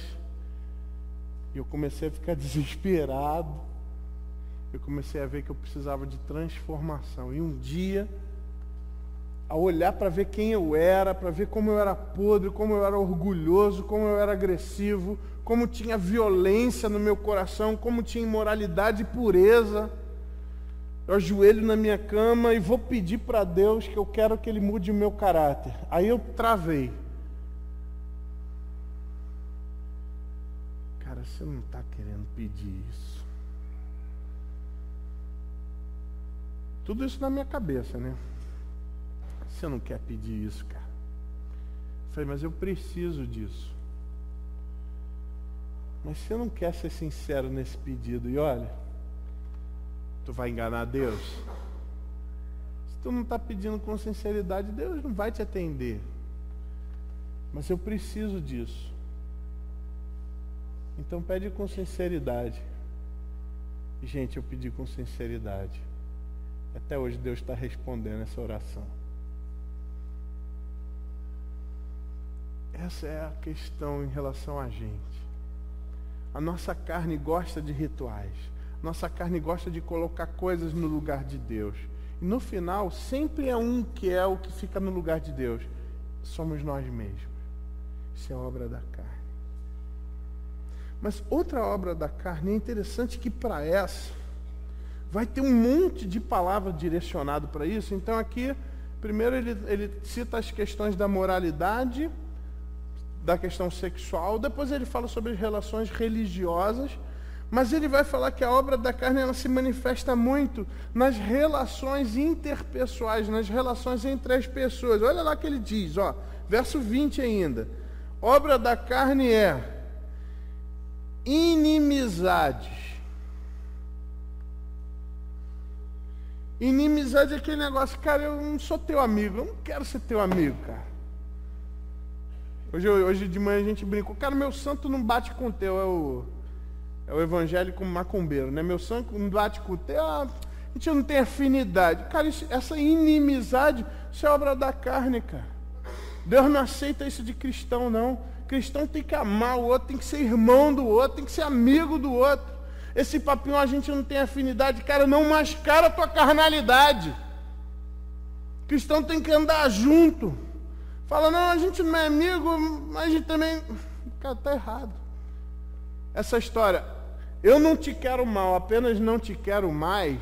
Speaker 1: E eu comecei a ficar desesperado. Eu comecei a ver que eu precisava de transformação. E um dia, ao olhar para ver quem eu era, para ver como eu era podre, como eu era orgulhoso, como eu era agressivo, como tinha violência no meu coração, como tinha imoralidade e pureza, eu ajoelho na minha cama e vou pedir para Deus que eu quero que Ele mude o meu caráter. Aí eu travei. Cara, você não está querendo pedir isso. Tudo isso na minha cabeça, né? Você não quer pedir isso, cara. falei, mas eu preciso disso. Mas você não quer ser sincero nesse pedido? E olha, tu vai enganar Deus? Se tu não está pedindo com sinceridade, Deus não vai te atender. Mas eu preciso disso. Então pede com sinceridade. E, gente, eu pedi com sinceridade. Até hoje Deus está respondendo essa oração. Essa é a questão em relação a gente. A nossa carne gosta de rituais. Nossa carne gosta de colocar coisas no lugar de Deus. E no final, sempre é um que é o que fica no lugar de Deus. Somos nós mesmos. Isso é obra da carne. Mas outra obra da carne, é interessante que para essa, vai ter um monte de palavras direcionado para isso. Então aqui, primeiro ele cita as questões da moralidade, da questão sexual, depois ele fala sobre as relações religiosas, mas ele vai falar que a obra da carne ela se manifesta muito nas relações interpessoais, nas relações entre as pessoas. Olha lá que ele diz, ó, verso 20 ainda. Obra da carne é inimizades. Inimizade é aquele negócio, cara, eu não sou teu amigo, eu não quero ser teu amigo, cara. Hoje de manhã a gente brincou, cara, meu santo não bate com o teu, é o evangélico macumbeiro, né? Meu santo não bate com o teu, a gente não tem afinidade. Cara, essa inimizade, isso é obra da carne, cara. Deus não aceita isso de cristão, não. Cristão tem que amar o outro, tem que ser irmão do outro, tem que ser amigo do outro. Esse papinho a gente não tem afinidade, cara, não mascara a tua carnalidade. Cristão tem que andar junto. Fala, não, a gente não é amigo, mas a gente também... Cara, tá errado. Essa história, eu não te quero mal, apenas não te quero mais.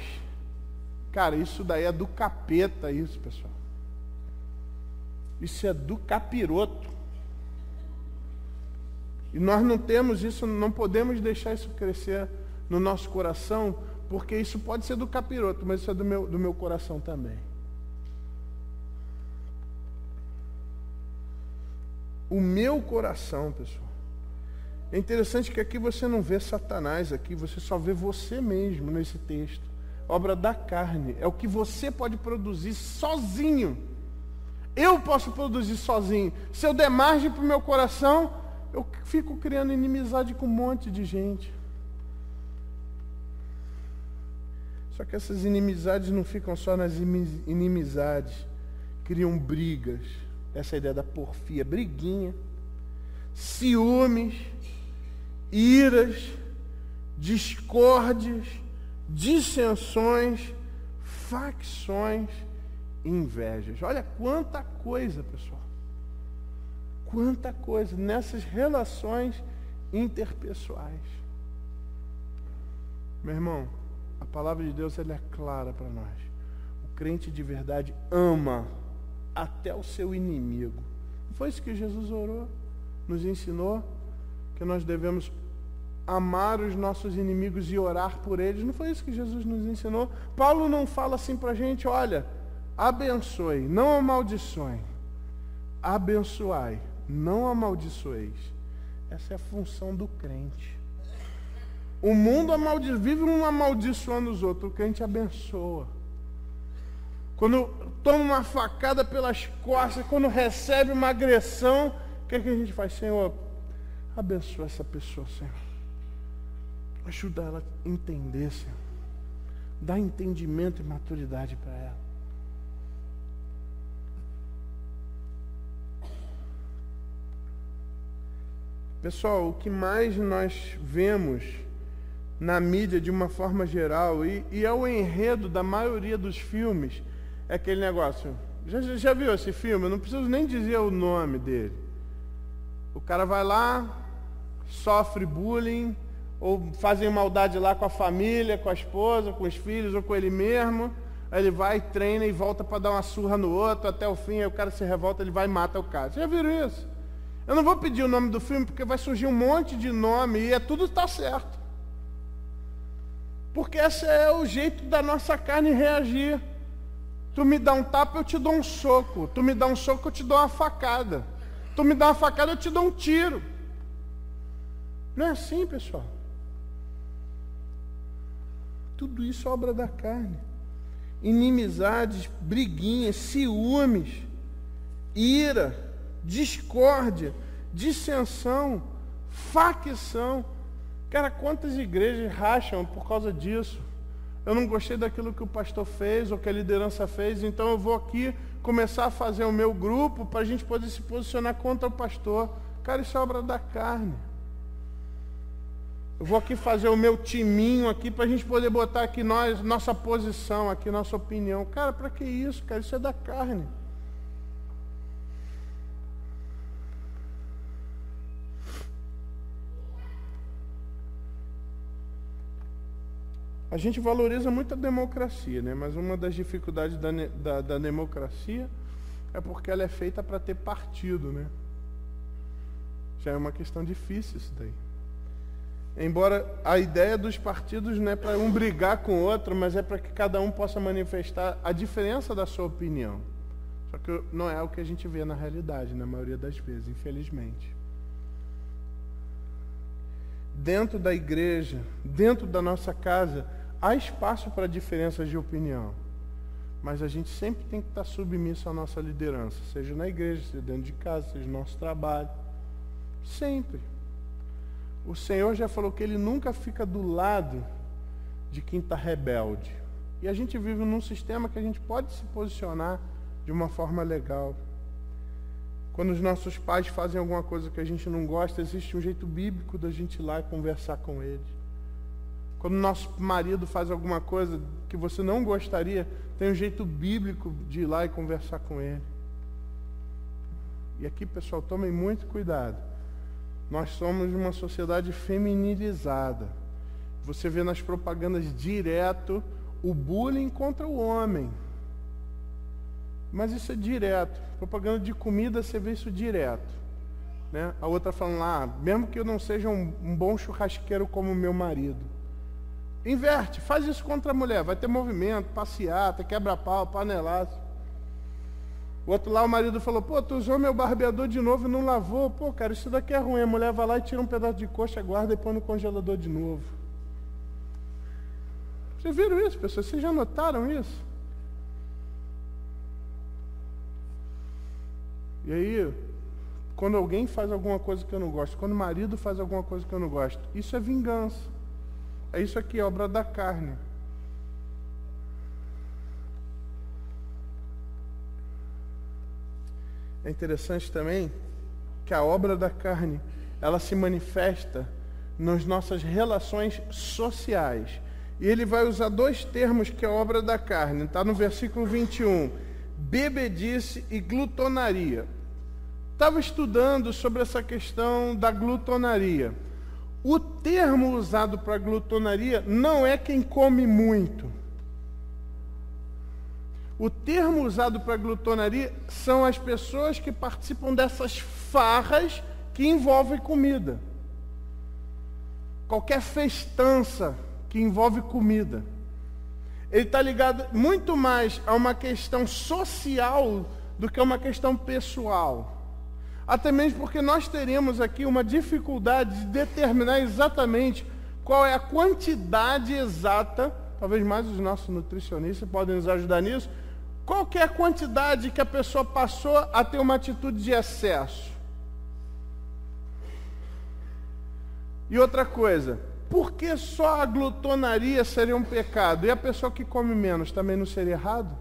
Speaker 1: Cara, isso daí é do capeta, isso, pessoal. Isso é do capiroto. E nós não temos isso, não podemos deixar isso crescer no nosso coração, porque isso pode ser do capiroto, mas isso é do meu coração também. O meu coração, pessoal. É interessante que aqui você não vê Satanás, aqui você só vê você mesmo nesse texto. Obra da carne. É o que você pode produzir sozinho. Eu posso produzir sozinho. Se eu der margem para o meu coração, eu fico criando inimizade com um monte de gente. Só que essas inimizades não ficam só nas inimizades. Criam brigas. Essa é a ideia da porfia, briguinha, ciúmes, iras, discórdias, dissensões, facções, invejas. Olha quanta coisa, pessoal. Quanta coisa nessas relações interpessoais. Meu irmão, a palavra de Deus ela é clara para nós. O crente de verdade ama até o seu inimigo. Não foi isso que Jesus orou? Nos ensinou que nós devemos amar os nossos inimigos e orar por eles. Não foi isso que Jesus nos ensinou? Paulo não fala assim para a gente, olha, abençoe, não amaldiçoe. Abençoai, não amaldiçoeis. Essa é a função do crente. O mundo vive um amaldiçoando os outros, o crente abençoa. Quando toma uma facada pelas costas, quando recebe uma agressão, o que é que a gente faz? Senhor, abençoa essa pessoa, Senhor. Ajuda ela a entender, Senhor. Dá entendimento e maturidade para ela. Pessoal, o que mais nós vemos na mídia de uma forma geral, e é o enredo da maioria dos filmes, é aquele negócio. Já viu esse filme? Eu não preciso nem dizer o nome dele. O cara vai lá, sofre bullying, ou fazem maldade lá com a família, com a esposa, com os filhos, ou com ele mesmo. Aí ele vai, treina e volta para dar uma surra no outro, até o fim, aí o cara se revolta, ele vai e mata o cara. Vocês já viram isso? Eu não vou pedir o nome do filme, porque vai surgir um monte de nome, e tudo está certo. Porque esse é o jeito da nossa carne reagir. Tu me dá um tapa, eu te dou um soco. Tu me dá um soco, eu te dou uma facada. Tu me dá uma facada, eu te dou um tiro. Não é assim, pessoal. Tudo isso é obra da carne. Inimizades, briguinhas, ciúmes, ira, discórdia, dissensão, facção. Cara, quantas igrejas racham por causa disso? Eu não gostei daquilo que o pastor fez ou que a liderança fez, então eu vou aqui começar a fazer o meu grupo para a gente poder se posicionar contra o pastor. Cara, isso é obra da carne. Eu vou aqui fazer o meu timinho aqui para a gente poder botar aqui nossa posição, aqui nossa opinião. Cara, para que isso, cara? Isso é da carne. A gente valoriza muito a democracia, né? Mas uma das dificuldades da democracia é porque ela é feita para ter partido, né? Já é uma questão difícil isso daí. Embora a ideia dos partidos não é para um brigar com o outro, mas é para que cada um possa manifestar a diferença da sua opinião. Só que não é o que a gente vê na realidade, na maioria das vezes, infelizmente. Dentro da igreja, dentro da nossa casa, há espaço para diferenças de opinião. Mas a gente sempre tem que estar submisso à nossa liderança, seja na igreja, seja dentro de casa, seja no nosso trabalho. Sempre. O Senhor já falou que Ele nunca fica do lado de quem está rebelde. E a gente vive num sistema que a gente pode se posicionar de uma forma legal. Quando os nossos pais fazem alguma coisa que a gente não gosta, existe um jeito bíblico da gente ir lá e conversar com eles. Quando o nosso marido faz alguma coisa que você não gostaria, tem um jeito bíblico de ir lá e conversar com ele. E aqui, pessoal, tomem muito cuidado. Nós somos uma sociedade feminilizada. Você vê nas propagandas direto o bullying contra o homem. Mas isso é direto. Propaganda de comida, você vê isso direto. Né? A outra falando lá, mesmo que eu não seja um bom churrasqueiro como meu marido. Inverte, faz isso contra a mulher. Vai ter movimento, passeata, quebra-pau, panelaço. O outro lá, o marido falou, pô, tu usou meu barbeador de novo e não lavou. Pô, cara, isso daqui é ruim. A mulher vai lá e tira um pedaço de coxa, guarda e põe no congelador de novo. Vocês viram isso, pessoas? Vocês já notaram isso? E aí, quando alguém faz alguma coisa que eu não gosto, quando o marido faz alguma coisa que eu não gosto, isso é vingança. É isso aqui, é obra da carne. É interessante também que a obra da carne, ela se manifesta nas nossas relações sociais. E ele vai usar dois termos que é a obra da carne. Está no versículo 21. Bebedice e glutonaria. Estava estudando sobre essa questão da glutonaria. O termo usado para glutonaria não é quem come muito. O termo usado para glutonaria são as pessoas que participam dessas farras que envolvem comida. Qualquer festança que envolve comida. Ele está ligado muito mais a uma questão social do que a uma questão pessoal. Até mesmo porque nós teremos aqui uma dificuldade de determinar exatamente qual é a quantidade exata, talvez mais os nossos nutricionistas podem nos ajudar nisso, qual que é a quantidade que a pessoa passou a ter uma atitude de excesso. E outra coisa, por que só a glutonaria seria um pecado? E a pessoa que come menos também não seria errado?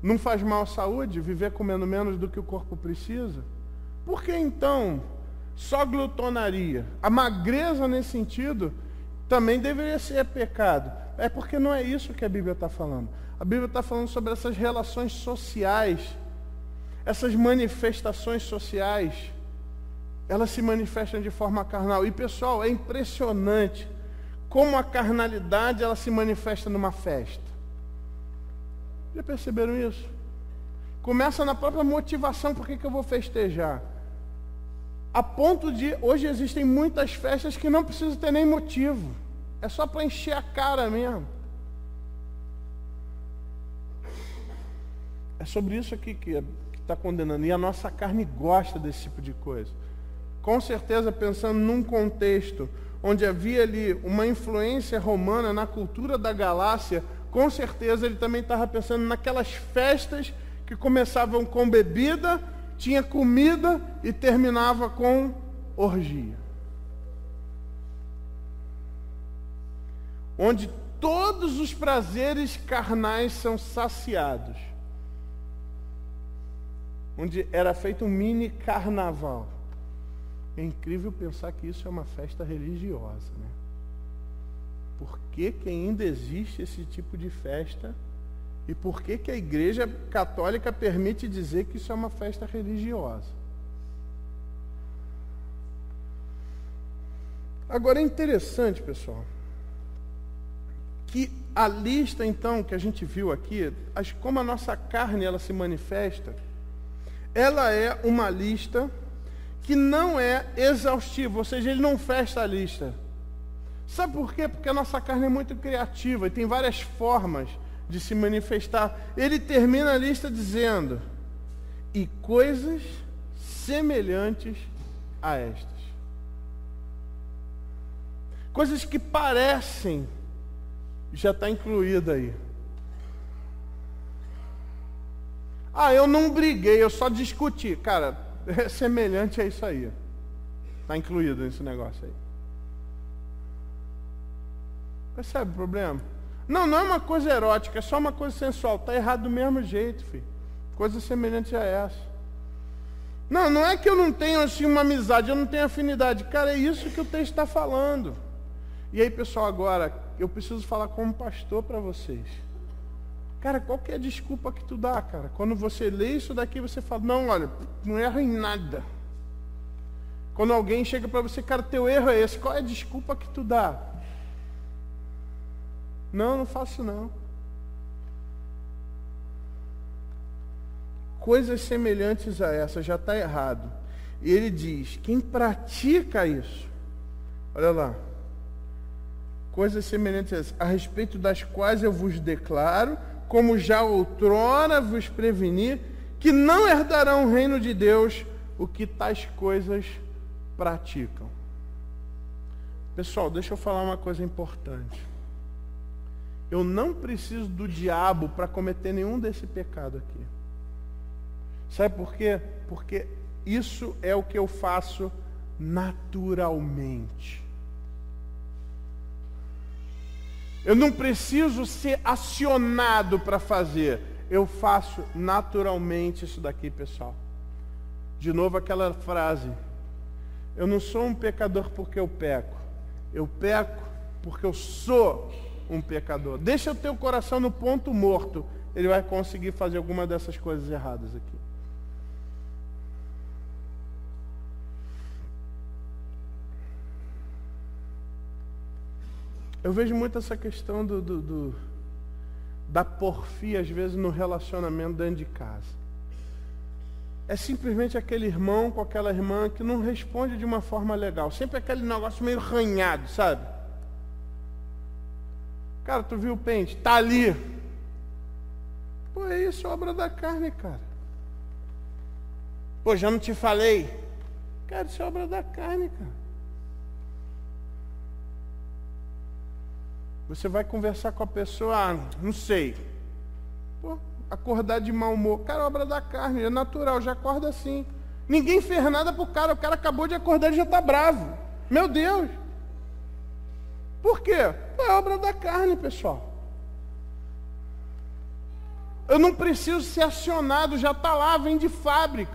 Speaker 1: Não faz mal à saúde viver comendo menos do que o corpo precisa? Por que então só glutonaria? A magreza nesse sentido também deveria ser pecado. É porque não é isso que a Bíblia está falando. A Bíblia está falando sobre essas relações sociais, essas manifestações sociais. Elas se manifestam de forma carnal. E pessoal, é impressionante como a carnalidade ela se manifesta numa festa. Já perceberam isso? Começa na própria motivação, por que eu vou festejar? A ponto de, hoje existem muitas festas que não precisam ter nem motivo. É só para encher a cara mesmo. É sobre isso aqui que está condenando. E a nossa carne gosta desse tipo de coisa. Com certeza, pensando num contexto onde havia ali uma influência romana na cultura da Galácia, com certeza ele também estava pensando naquelas festas que começavam com bebida, tinha comida e terminava com orgia. Onde todos os prazeres carnais são saciados. Onde era feito um mini carnaval. É incrível pensar que isso é uma festa religiosa, né? Por que que ainda existe esse tipo de festa? E por que que a Igreja Católica permite dizer que isso é uma festa religiosa? Agora é interessante, pessoal, que a lista, então, que a gente viu aqui, como a nossa carne ela se manifesta, ela é uma lista que não é exaustiva, ou seja, ele não fecha a lista. Sabe por quê? Porque a nossa carne é muito criativa e tem várias formas de se manifestar. Ele termina a lista dizendo: e coisas semelhantes a estas. Coisas que parecem, já está incluída aí. Ah, eu não briguei, eu só discuti. Cara, é semelhante a isso aí. Está incluído nesse negócio aí. Percebe o problema? Não, não é uma coisa erótica, é só uma coisa sensual. Está errado do mesmo jeito, filho. Coisa semelhante a essa. Não, não é que eu não tenho assim uma amizade, eu não tenho afinidade. Cara, é isso que o texto está falando. E aí, pessoal, agora, eu preciso falar como pastor para vocês. Cara, qual que é a desculpa que tu dá, cara? Quando você lê isso daqui, você fala: não, olha, não erra em nada. Quando alguém chega para você: cara, teu erro é esse. Qual é a desculpa que tu dá? Não, não faço não. Coisas semelhantes a essa, já está errado. E ele diz: quem pratica isso, olha lá, coisas semelhantes a essa, a respeito das quais eu vos declaro, como já outrora vos preveni, que não herdarão o reino de Deus o que tais coisas praticam. Pessoal, deixa eu falar uma coisa importante. Eu não preciso do diabo para cometer nenhum desse pecado aqui. Sabe por quê? Porque isso é o que eu faço naturalmente. Eu não preciso ser acionado para fazer. Eu faço naturalmente isso daqui, pessoal. De novo aquela frase: eu não sou um pecador porque eu peco. Eu peco porque eu sou um pecador. Deixa o teu coração no ponto morto. Ele vai conseguir fazer alguma dessas coisas erradas aqui. Eu vejo muito essa questão da porfia, às vezes, no relacionamento dentro de casa. É simplesmente aquele irmão com aquela irmã que não responde de uma forma legal. Sempre aquele negócio meio arranhado, sabe? Cara, tu viu o pente? Tá ali. Pô, é isso, obra da carne, cara. Pô, já não te falei. Cara, isso é obra da carne, cara. Você vai conversar com a pessoa, não sei. Pô, acordar de mau humor. Cara, é obra da carne, é natural, já acorda assim. Ninguém fez nada pro cara, o cara acabou de acordar e já está bravo. Meu Deus. Por quê? Pô, é obra da carne, pessoal. Eu não preciso ser acionado, já está lá, vem de fábrica.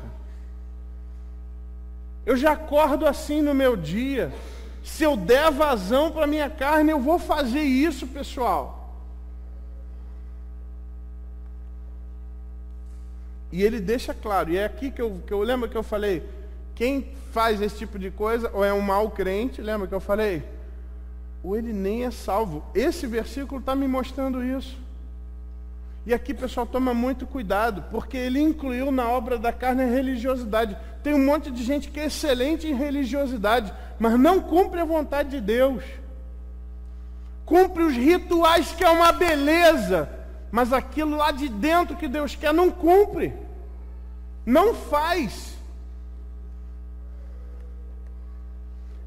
Speaker 1: Eu já acordo assim no meu dia. Se eu der vazão para a minha carne, eu vou fazer isso, pessoal. E ele deixa claro, e é aqui que eu lembro que eu falei, quem faz esse tipo de coisa, ou é um mau crente, lembra que eu falei? Ou ele nem é salvo. Esse versículo está me mostrando isso. E aqui, pessoal, toma muito cuidado, porque ele incluiu na obra da carne a religiosidade. Tem um monte de gente que é excelente em religiosidade, mas não cumpre a vontade de Deus. Cumpre os rituais, que é uma beleza, mas aquilo lá de dentro que Deus quer não cumpre. Não faz.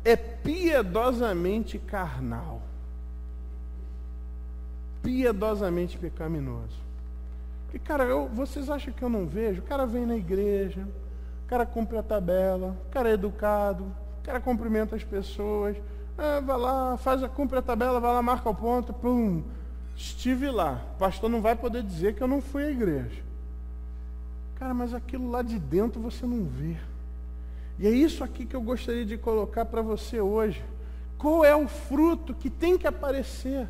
Speaker 1: É piedosamente carnal. Piedosamente pecaminoso. E cara, vocês acham que eu não vejo? O cara vem na igreja, o cara cumpre a tabela, o cara é educado, o cara cumprimenta as pessoas, vai lá, cumpre a tabela, vai lá, marca o ponto, pum, estive lá. O pastor não vai poder dizer que eu não fui à igreja. Cara, mas aquilo lá de dentro você não vê. E é isso aqui que eu gostaria de colocar para você hoje. Qual é o fruto que tem que aparecer?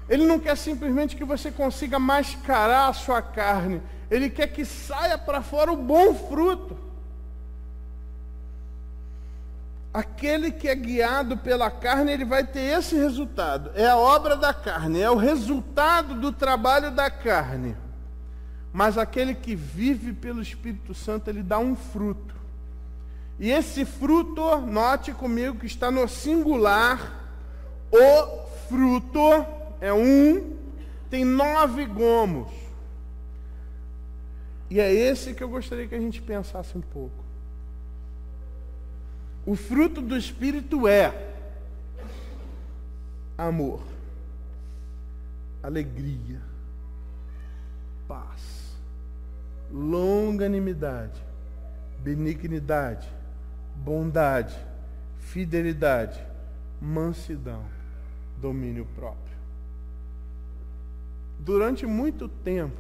Speaker 1: Ele não quer simplesmente que você consiga mascarar a sua carne. Ele quer que saia para fora o bom fruto. Aquele que é guiado pela carne, ele vai ter esse resultado. É a obra da carne, é o resultado do trabalho da carne. Mas aquele que vive pelo Espírito Santo, ele dá um fruto. E esse fruto, note comigo que está no singular, o fruto é tem 9 gomos. E é esse que eu gostaria que a gente pensasse um pouco. O fruto do Espírito é amor, alegria, paz, longanimidade, benignidade, bondade, fidelidade, mansidão, domínio próprio. Durante muito tempo,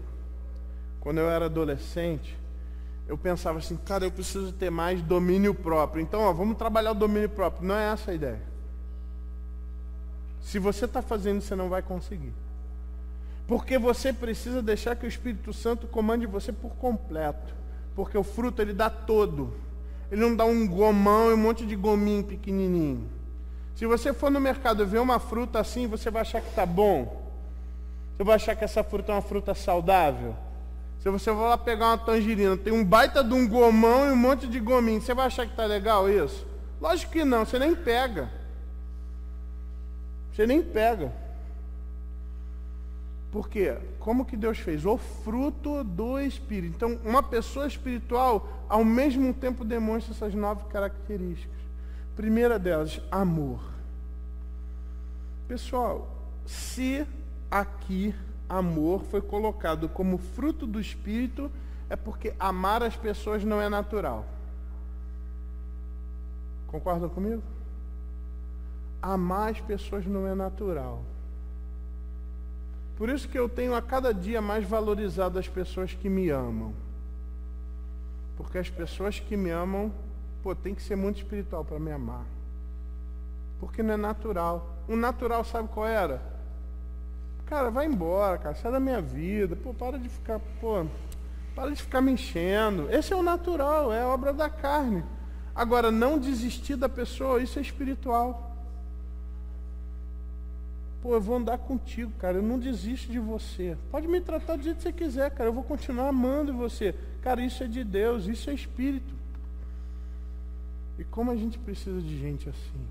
Speaker 1: quando eu era adolescente, eu pensava assim, cara, eu preciso ter mais domínio próprio. Então, vamos trabalhar o domínio próprio. Não é essa a ideia. Se você está fazendo, você não vai conseguir. Porque você precisa deixar que o Espírito Santo comande você por completo. Porque o fruto, ele dá todo. Ele não dá um gomão e um monte de gominho pequenininho. Se você for no mercado e ver uma fruta assim, você vai achar que está bom. Você vai achar que essa fruta é uma fruta saudável. Se você for lá pegar uma tangerina, tem um baita de um gomão e um monte de gominho, você vai achar que está legal isso? Lógico que não, você nem pega. Você nem pega. Por quê? Como que Deus fez? O fruto do Espírito. Então, uma pessoa espiritual, ao mesmo tempo, demonstra essas 9 características. Primeira delas, amor. Pessoal, se aqui amor foi colocado como fruto do Espírito, é porque amar as pessoas não é natural. Concordam comigo? Amar as pessoas não é natural. Por isso que eu tenho a cada dia mais valorizado as pessoas que me amam. Porque as pessoas que me amam, tem que ser muito espiritual para me amar. Porque não é natural. O natural sabe qual era? Cara, vai embora, cara, sai da minha vida. Para de ficar me enchendo. Esse é o natural, é a obra da carne. Agora, não desistir da pessoa, isso é espiritual. Eu vou andar contigo, cara, eu não desisto de você. Pode me tratar do jeito que você quiser, cara, eu vou continuar amando você. Cara, isso é de Deus, isso é espírito. E como a gente precisa de gente assim.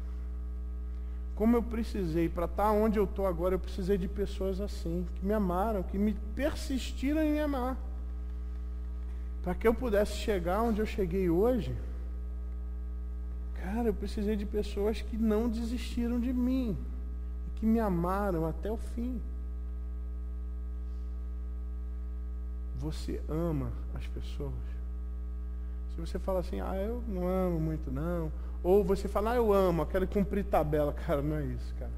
Speaker 1: Como eu precisei, para estar onde eu estou agora, eu precisei de pessoas assim, que me amaram, que me persistiram em me amar. Para que eu pudesse chegar onde eu cheguei hoje, cara, eu precisei de pessoas que não desistiram de mim. Que me amaram até o fim. Você ama as pessoas? Se você fala assim, eu não amo muito não. Ou você fala, eu amo, eu quero cumprir tabela. Cara, não é isso, cara.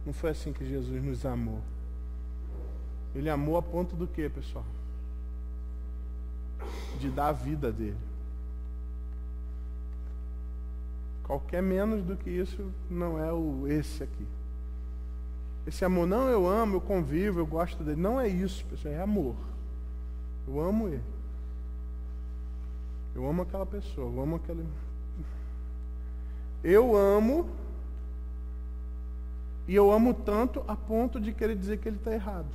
Speaker 1: Não foi assim que Jesus nos amou. Ele amou a ponto do quê, pessoal? De dar a vida dele. Qualquer menos do que isso não é esse aqui. Esse amor, não, eu amo, eu convivo, eu gosto dele. Não é isso, pessoal, é amor. Eu amo ele. Eu amo aquela pessoa, eu amo aquele... Eu amo, e eu amo tanto a ponto de querer dizer que ele está errado.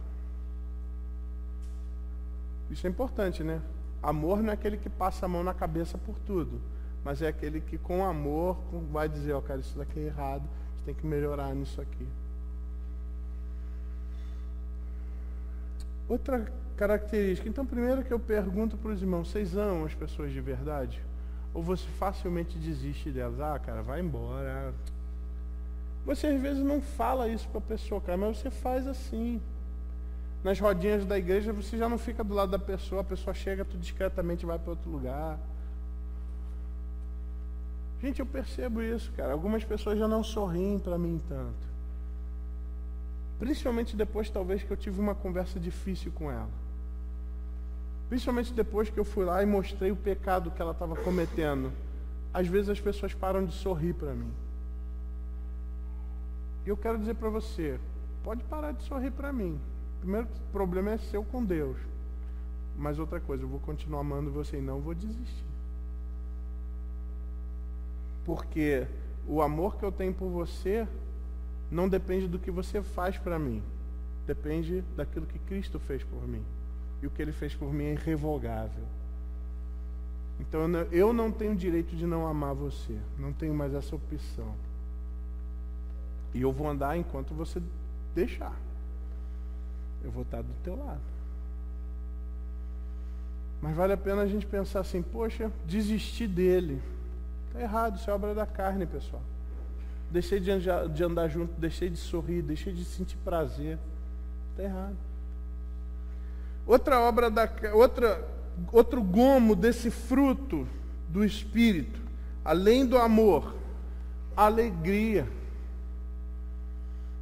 Speaker 1: Isso é importante, né? Amor não é aquele que passa a mão na cabeça por tudo, mas é aquele que com amor vai dizer, cara, isso daqui é errado, você tem que melhorar nisso aqui. Outra característica. Então, primeiro que eu pergunto para os irmãos, vocês amam as pessoas de verdade? Ou você facilmente desiste delas? Ah, cara, vai embora. Você às vezes não fala isso para a pessoa, cara, mas você faz assim. Nas rodinhas da igreja você já não fica do lado da pessoa, a pessoa chega, tu discretamente vai para outro lugar. Gente, eu percebo isso, cara. Algumas pessoas já não sorriem para mim tanto. Principalmente depois, talvez, que eu tive uma conversa difícil com ela. Principalmente depois que eu fui lá e mostrei o pecado que ela estava cometendo. Às vezes as pessoas param de sorrir para mim. E eu quero dizer para você, pode parar de sorrir para mim. Primeiro, o problema é seu com Deus. Mas outra coisa, eu vou continuar amando você e não vou desistir. Porque o amor que eu tenho por você não depende do que você faz para mim. Depende daquilo que Cristo fez por mim. E o que Ele fez por mim é irrevogável. Então eu não tenho direito de não amar você. Não tenho mais essa opção. E eu vou andar enquanto você deixar. Eu vou estar do teu lado. Mas vale a pena a gente pensar assim, poxa, desistir dele. Está errado, isso é obra da carne, pessoal. Deixei de andar junto, deixei de sorrir, deixei de sentir prazer. Está errado. Outro gomo desse fruto do Espírito, além do amor, alegria.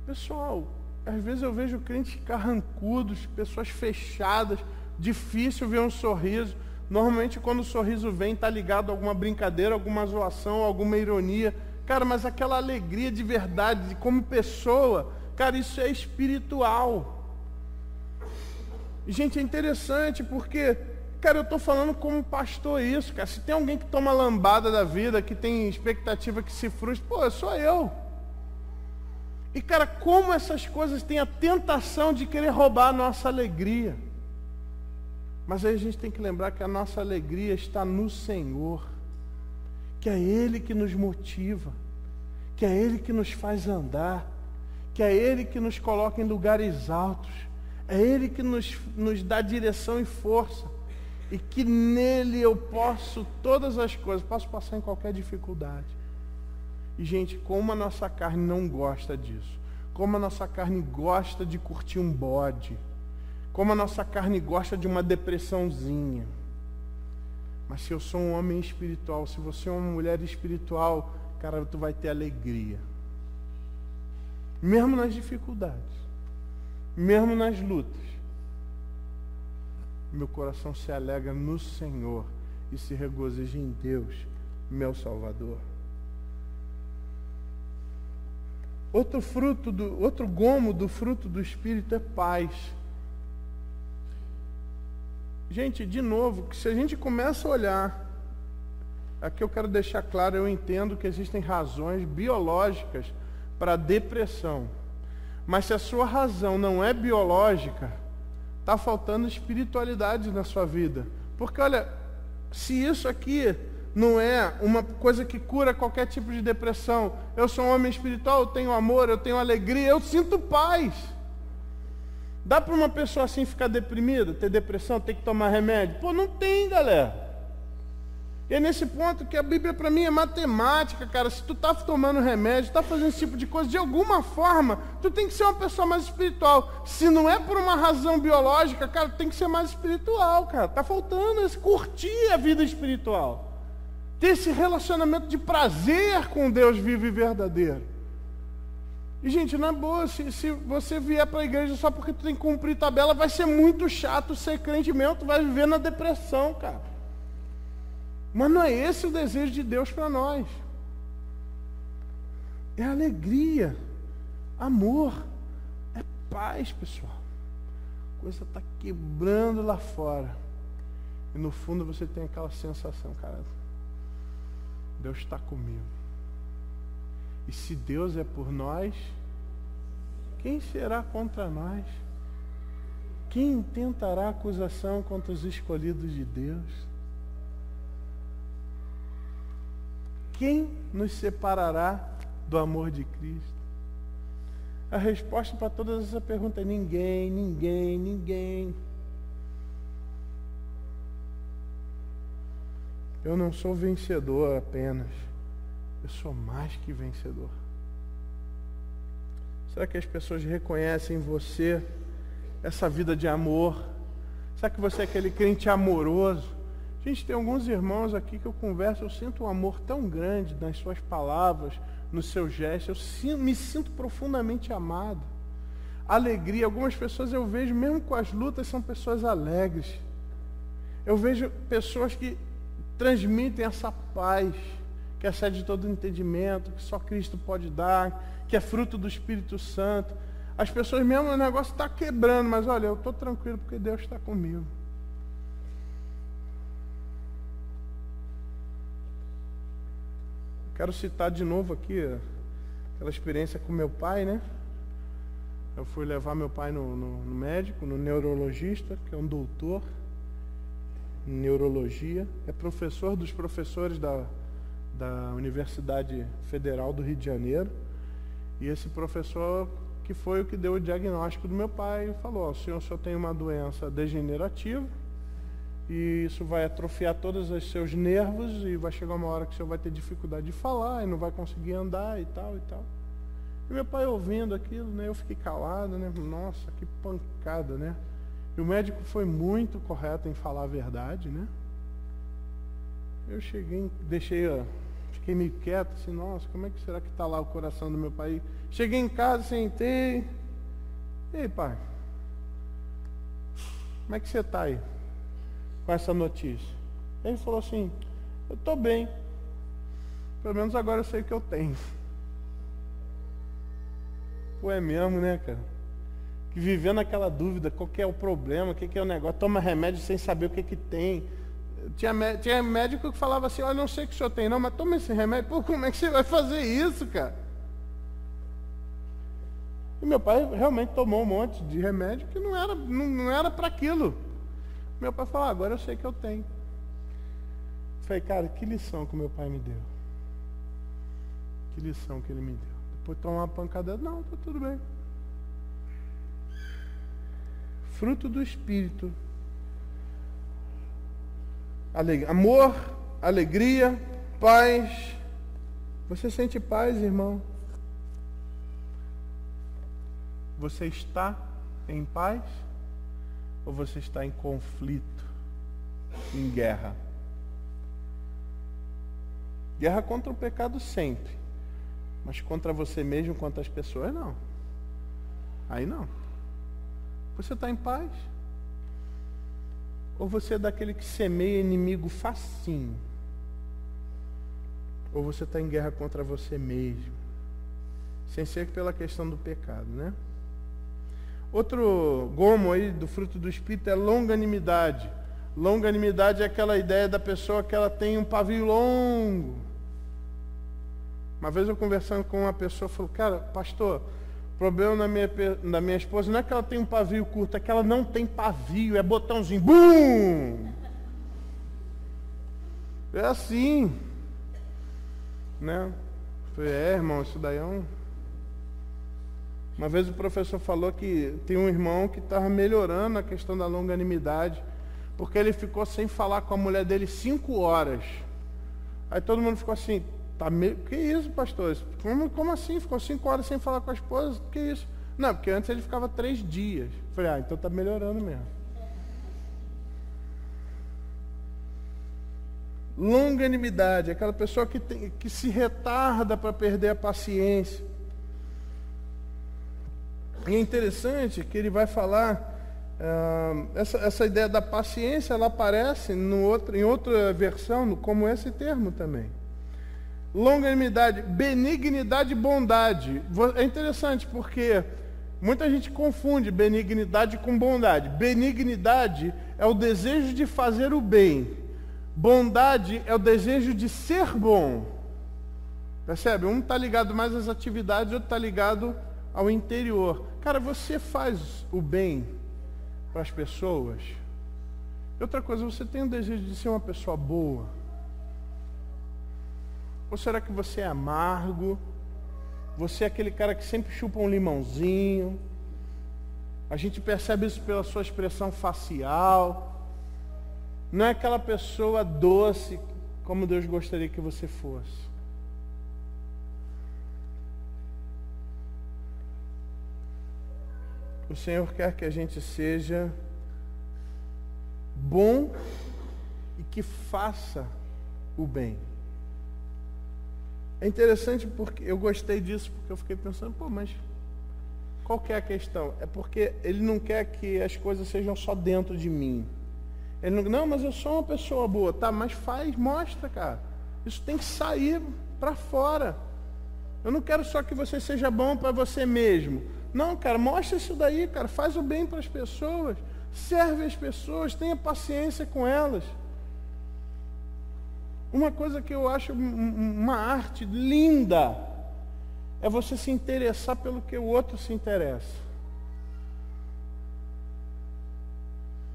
Speaker 1: Pessoal, às vezes eu vejo crentes carrancudos, pessoas fechadas, difícil ver um sorriso. Normalmente quando o sorriso vem, está ligado a alguma brincadeira, alguma zoação, alguma ironia. Cara, mas aquela alegria de verdade, como pessoa, cara, isso é espiritual. Gente, é interessante porque, cara, eu estou falando como pastor isso, cara. Se tem alguém que toma lambada da vida, que tem expectativa que se frustra, pô, sou eu. E, cara, como essas coisas têm a tentação de querer roubar a nossa alegria. Mas aí a gente tem que lembrar que a nossa alegria está no Senhor. Que é Ele que nos motiva. Que é Ele que nos faz andar. Que é Ele que nos coloca em lugares altos. É Ele que nos dá direção e força. E que nele eu posso todas as coisas. Posso passar em qualquer dificuldade. E, gente, como a nossa carne não gosta disso. Como a nossa carne gosta de curtir um bode. Como a nossa carne gosta de uma depressãozinha. Mas se eu sou um homem espiritual, se você é uma mulher espiritual, cara, tu vai ter alegria. Mesmo nas dificuldades. Mesmo nas lutas. Meu coração se alegra no Senhor e se regozija em Deus, meu Salvador. Outro gomo do fruto do Espírito é paz. Gente, de novo, que se a gente começa a olhar, aqui eu quero deixar claro, eu entendo que existem razões biológicas para a depressão. Mas se a sua razão não é biológica, está faltando espiritualidade na sua vida. Porque olha, se isso aqui não é uma coisa que cura qualquer tipo de depressão, eu sou um homem espiritual, eu tenho amor, eu tenho alegria, eu sinto paz. Dá para uma pessoa assim ficar deprimida, ter depressão, ter que tomar remédio? Pô, não tem, galera. E é nesse ponto que a Bíblia para mim é matemática, cara. Se tu tá tomando remédio, tá fazendo esse tipo de coisa, de alguma forma, tu tem que ser uma pessoa mais espiritual. Se não é por uma razão biológica, cara, tu tem que ser mais espiritual, cara. Tá faltando esse curtir a vida espiritual. Ter esse relacionamento de prazer com Deus vivo e verdadeiro. E, gente, na boa, se você vier para a igreja só porque tu tem que cumprir tabela, vai ser muito chato ser crente mesmo, tu vai viver na depressão, cara. Mas não é esse o desejo de Deus para nós. É alegria, amor, é paz, pessoal. A coisa está quebrando lá fora. E no fundo você tem aquela sensação, cara, Deus está comigo. E se Deus é por nós, quem será contra nós? Quem tentará acusação contra os escolhidos de Deus? Quem nos separará do amor de Cristo? A resposta para todas essas perguntas é ninguém, ninguém, ninguém. Eu não sou vencedor apenas. Eu sou mais que vencedor. Será que as pessoas reconhecem em você essa vida de amor? Será que você é aquele crente amoroso? Gente, tem alguns irmãos aqui que eu converso, eu sinto um amor tão grande nas suas palavras, nos seus gestos, me sinto profundamente amado. Alegria, algumas pessoas eu vejo, mesmo com as lutas, são pessoas alegres. Eu vejo pessoas que transmitem essa paz, que excede todo entendimento, que só Cristo pode dar, que é fruto do Espírito Santo. As pessoas mesmo, o negócio está quebrando, mas olha, eu estou tranquilo porque Deus está comigo. Quero citar de novo aqui aquela experiência com meu pai, né? Eu fui levar meu pai no médico, no neurologista, que é um doutor em neurologia, é professor dos professores da Universidade Federal do Rio de Janeiro. E esse professor, que foi o que deu o diagnóstico do meu pai, falou: o senhor só tem uma doença degenerativa, e isso vai atrofiar todos os seus nervos, e vai chegar uma hora que o senhor vai ter dificuldade de falar, e não vai conseguir andar, e tal, e tal. E meu pai ouvindo aquilo, né, eu fiquei calado, né, nossa, que pancada, né. E o médico foi muito correto em falar a verdade, né. Eu cheguei, fiquei meio quieto, assim, nossa, como é que será que está lá o coração do meu pai? Cheguei em casa, sentei, e aí, pai, como é que você está aí com essa notícia? Ele falou assim: eu estou bem, pelo menos agora eu sei o que eu tenho. Pô, é mesmo, né, cara? Que vivendo aquela dúvida, qual que é o problema, o que é o negócio, toma remédio sem saber o que tem. Tinha médico que falava assim: olha, não sei o que o senhor tem não, mas toma esse remédio. Pô, como é que você vai fazer isso, cara? E meu pai realmente tomou um monte de remédio que não era para aquilo. Meu pai falou: agora eu sei que eu tenho. Eu falei: cara, que lição que o meu pai me deu. Que lição que ele me deu. Depois de tomar uma pancada, não, tá tudo bem. Fruto do Espírito. Amor, alegria, paz. Você sente paz, irmão? Você está em paz? Ou você está em conflito, em guerra? Guerra contra o pecado sempre, mas contra você mesmo, contra as pessoas, não. Aí não. Você está em paz? Ou você é daquele que semeia inimigo facinho? Ou você está em guerra contra você mesmo? Sem ser pela questão do pecado, né? Outro gomo aí do fruto do Espírito é longanimidade. Longanimidade é aquela ideia da pessoa que ela tem um pavio longo. Uma vez eu conversando com uma pessoa, falou: cara, pastor, o problema da minha esposa não é que ela tem um pavio curto, é que ela não tem pavio, é botãozinho, bum! É assim, né? Eu falei: irmão, isso daí é um... Uma vez o professor falou que tem um irmão que estava melhorando a questão da longanimidade, porque ele ficou sem falar com a mulher dele 5 horas. Aí todo mundo ficou assim: que isso, pastor? Como assim? Ficou 5 horas sem falar com a esposa? Que isso? Não, porque antes ele ficava 3 dias. Falei: então está melhorando mesmo. Longanimidade, aquela pessoa que se retarda para perder a paciência. E é interessante que ele vai falar, essa ideia da paciência, ela aparece em outra versão como esse termo também. Longanimidade, benignidade e bondade. É interessante porque muita gente confunde benignidade com bondade. Benignidade é o desejo de fazer o bem. Bondade é o desejo de ser bom. Percebe? Um está ligado mais às atividades, outro está ligado ao interior. Cara, você faz o bem para as pessoas? Outra coisa, você tem o desejo de ser uma pessoa boa? Ou será que você é amargo? Você é aquele cara que sempre chupa um limãozinho. A gente percebe isso pela sua expressão facial. Não é aquela pessoa doce como Deus gostaria que você fosse. O Senhor quer que a gente seja bom e que faça o bem. É interessante porque eu gostei disso, porque eu fiquei pensando, mas qual que é a questão? É porque Ele não quer que as coisas sejam só dentro de mim. Ele não, mas eu sou uma pessoa boa, tá? Mas mostra, cara. Isso tem que sair para fora. Eu não quero só que você seja bom para você mesmo. Não, cara, mostra isso daí, cara. Faz o bem para as pessoas. Serve as pessoas, tenha paciência com elas. Uma coisa que eu acho uma arte linda é você se interessar pelo que o outro se interessa.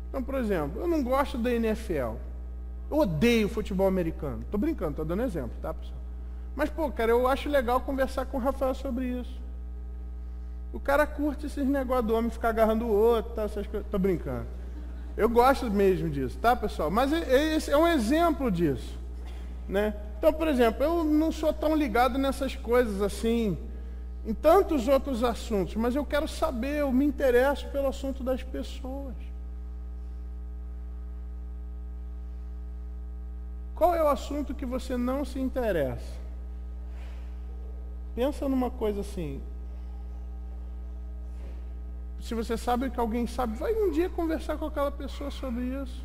Speaker 1: Então, por exemplo, eu não gosto da NFL. Eu odeio futebol americano. Tô brincando, tô dando exemplo, tá, pessoal? Mas, cara, eu acho legal conversar com o Rafael sobre isso. O cara curte esses negócios do homem ficar agarrando o outro, tá, essas coisas. Tô brincando. Eu gosto mesmo disso, tá, pessoal? Mas esse é um exemplo disso, né? Então, por exemplo, eu não sou tão ligado nessas coisas assim, em tantos outros assuntos, mas eu quero saber, eu me interesso pelo assunto das pessoas. Qual é o assunto que você não se interessa? Pensa numa coisa assim. Se você sabe que alguém sabe, vai um dia conversar com aquela pessoa sobre isso.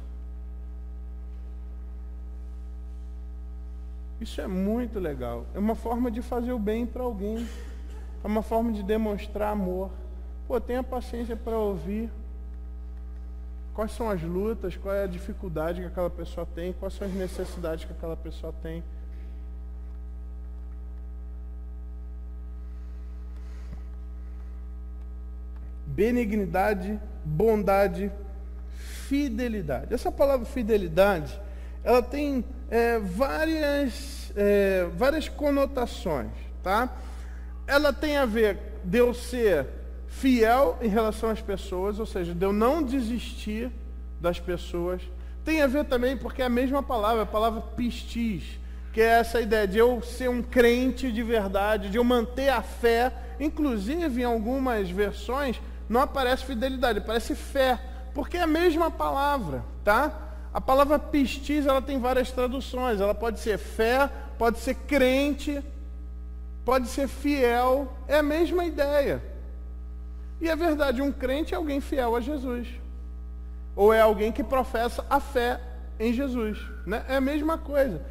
Speaker 1: Isso é muito legal. É uma forma de fazer o bem para alguém. É uma forma de demonstrar amor. Tenha paciência para ouvir. Quais são as lutas, qual é a dificuldade que aquela pessoa tem, quais são as necessidades que aquela pessoa tem. Benignidade, bondade, fidelidade. Essa palavra fidelidade, ela tem várias conotações, tá? Ela tem a ver de eu ser fiel em relação às pessoas, ou seja, de eu não desistir das pessoas. Tem a ver também porque é a mesma palavra, a palavra pistis, que é essa ideia de eu ser um crente de verdade, de eu manter a fé. Inclusive, em algumas versões, não aparece fidelidade, aparece fé, porque é a mesma palavra, tá? A palavra pistis, ela tem várias traduções, ela pode ser fé, pode ser crente, pode ser fiel, é a mesma ideia. E é verdade, um crente é alguém fiel a Jesus, ou é alguém que professa a fé em Jesus, né? É a mesma coisa.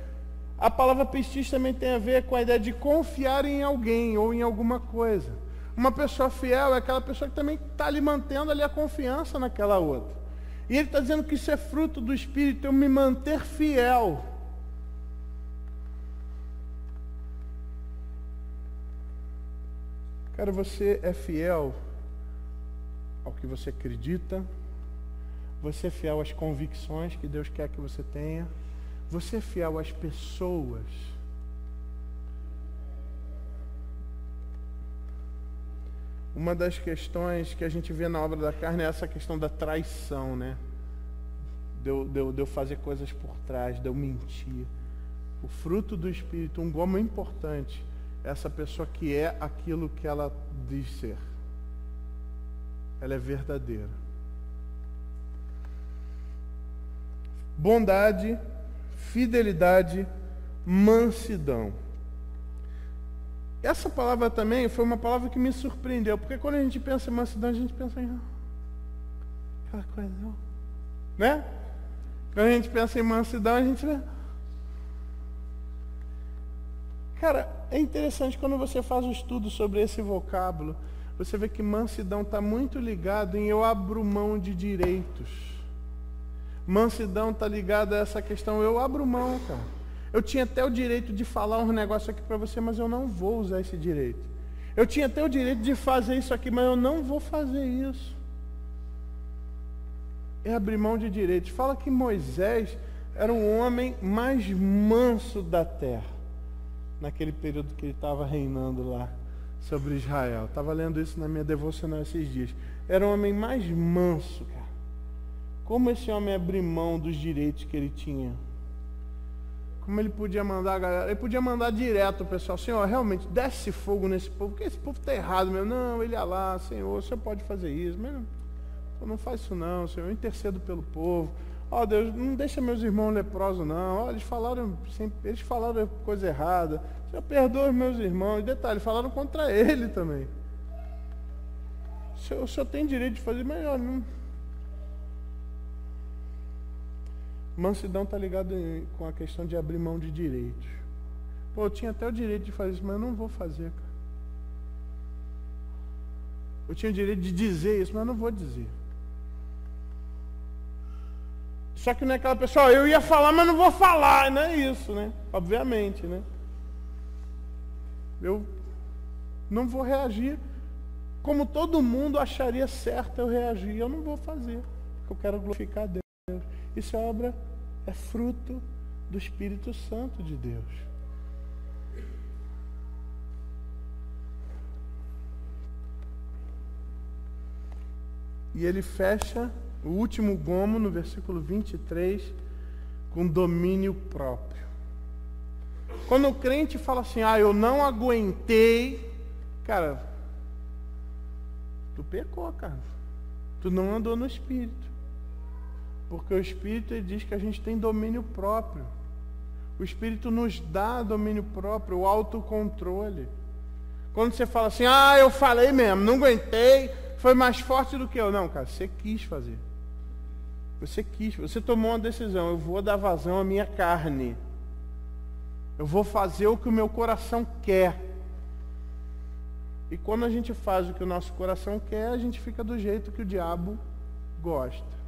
Speaker 1: A palavra pistis também tem a ver com a ideia de confiar em alguém ou em alguma coisa. Uma pessoa fiel é aquela pessoa que também está ali mantendo ali a confiança naquela outra. E ele está dizendo que isso é fruto do Espírito, eu me manter fiel. Cara, você é fiel ao que você acredita, você é fiel às convicções que Deus quer que você tenha, você é fiel às pessoas. Uma das questões que a gente vê na obra da carne é essa questão da traição, né? De eu fazer coisas por trás, de eu mentir. O fruto do Espírito, um gomo importante, é essa pessoa que é aquilo que ela diz ser. Ela é verdadeira. Bondade, fidelidade, mansidão. Essa palavra também foi uma palavra que me surpreendeu, porque quando a gente pensa em mansidão, a gente pensa em aquela coisa, né? Quando a gente pensa em mansidão, a gente vê. Cara, é interessante quando você faz um estudo sobre esse vocábulo, você vê que mansidão está muito ligado em eu abro mão de direitos. Mansidão está ligado a essa questão, eu abro mão, cara. Eu tinha até o direito de falar um negócio aqui para você, mas eu não vou usar esse direito. Eu tinha até o direito de fazer isso aqui, mas eu não vou fazer isso. É abrir mão de direitos. Fala que Moisés era o homem mais manso da terra, naquele período que ele estava reinando lá. sobre Israel. Estava lendo isso na minha devocional esses dias. Era o homem mais manso, cara. Como esse homem abriu mão dos direitos que ele tinha. Como ele podia mandar a galera. Ele podia mandar direto o pessoal. Senhor, realmente, desce fogo nesse povo. Porque esse povo está errado mesmo. Não, ele ia lá. Senhor, o Senhor pode fazer isso. Mas não faz isso não, Senhor. Eu intercedo pelo povo. Ó, Deus, não deixa meus irmãos leprosos não. Ó, eles falaram coisa errada. Senhor, perdoa os meus irmãos. E detalhe, falaram contra ele também. O senhor tem direito de fazer melhor, não? Mansidão está ligado com a questão de abrir mão de direitos. Pô, eu tinha até o direito de fazer isso, mas eu não vou fazer, cara. Eu tinha o direito de dizer isso, mas eu não vou dizer. Só que não é aquela pessoa, eu ia falar, mas não vou falar, não é isso, né? Obviamente, né? Eu não vou reagir como todo mundo acharia certo eu reagir. Eu não vou fazer, porque eu quero glorificar a Deus. Isso é fruto do Espírito Santo de Deus. E ele fecha o último gomo no versículo 23 com domínio próprio. Quando o crente fala assim, eu não aguentei, cara, tu pecou, cara. Tu não andou no Espírito. Porque o Espírito ele diz que a gente tem domínio próprio. O Espírito nos dá domínio próprio, o autocontrole. Quando você fala assim, eu falei mesmo, não aguentei, foi mais forte do que eu. Não, cara, você quis fazer. Você tomou uma decisão, eu vou dar vazão à minha carne. Eu vou fazer o que o meu coração quer. E quando a gente faz o que o nosso coração quer, a gente fica do jeito que o diabo gosta.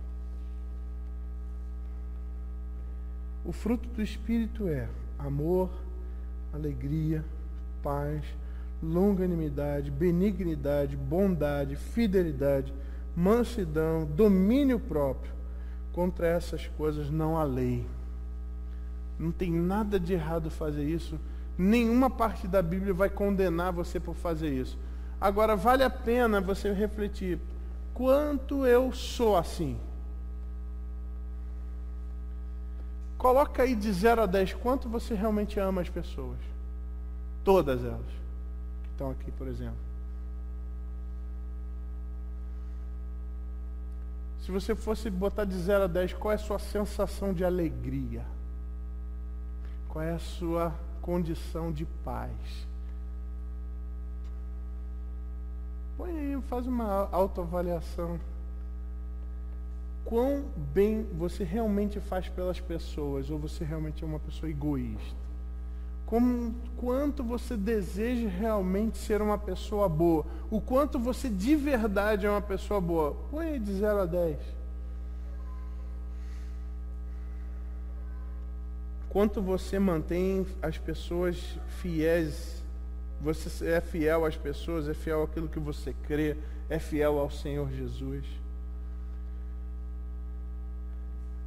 Speaker 1: O fruto do Espírito é amor, alegria, paz, longanimidade, benignidade, bondade, fidelidade, mansidão, domínio próprio. Contra essas coisas não há lei. Não tem nada de errado fazer isso. Nenhuma parte da Bíblia vai condenar você por fazer isso. Agora, vale a pena você refletir. Quanto eu sou assim? Coloca aí de 0 a 10, quanto você realmente ama as pessoas? Todas elas que estão aqui, por exemplo. Se você fosse botar de 0 a 10, qual é a sua sensação de alegria? Qual é a sua condição de paz? Põe aí, faz uma autoavaliação. Quão bem você realmente faz pelas pessoas, ou você realmente é uma pessoa egoísta? Quanto você deseja realmente ser uma pessoa boa? O quanto você de verdade é uma pessoa boa? Põe aí de 0 a 10. Quanto você mantém as pessoas fiéis? Você é fiel às pessoas, é fiel àquilo que você crê, é fiel ao Senhor Jesus?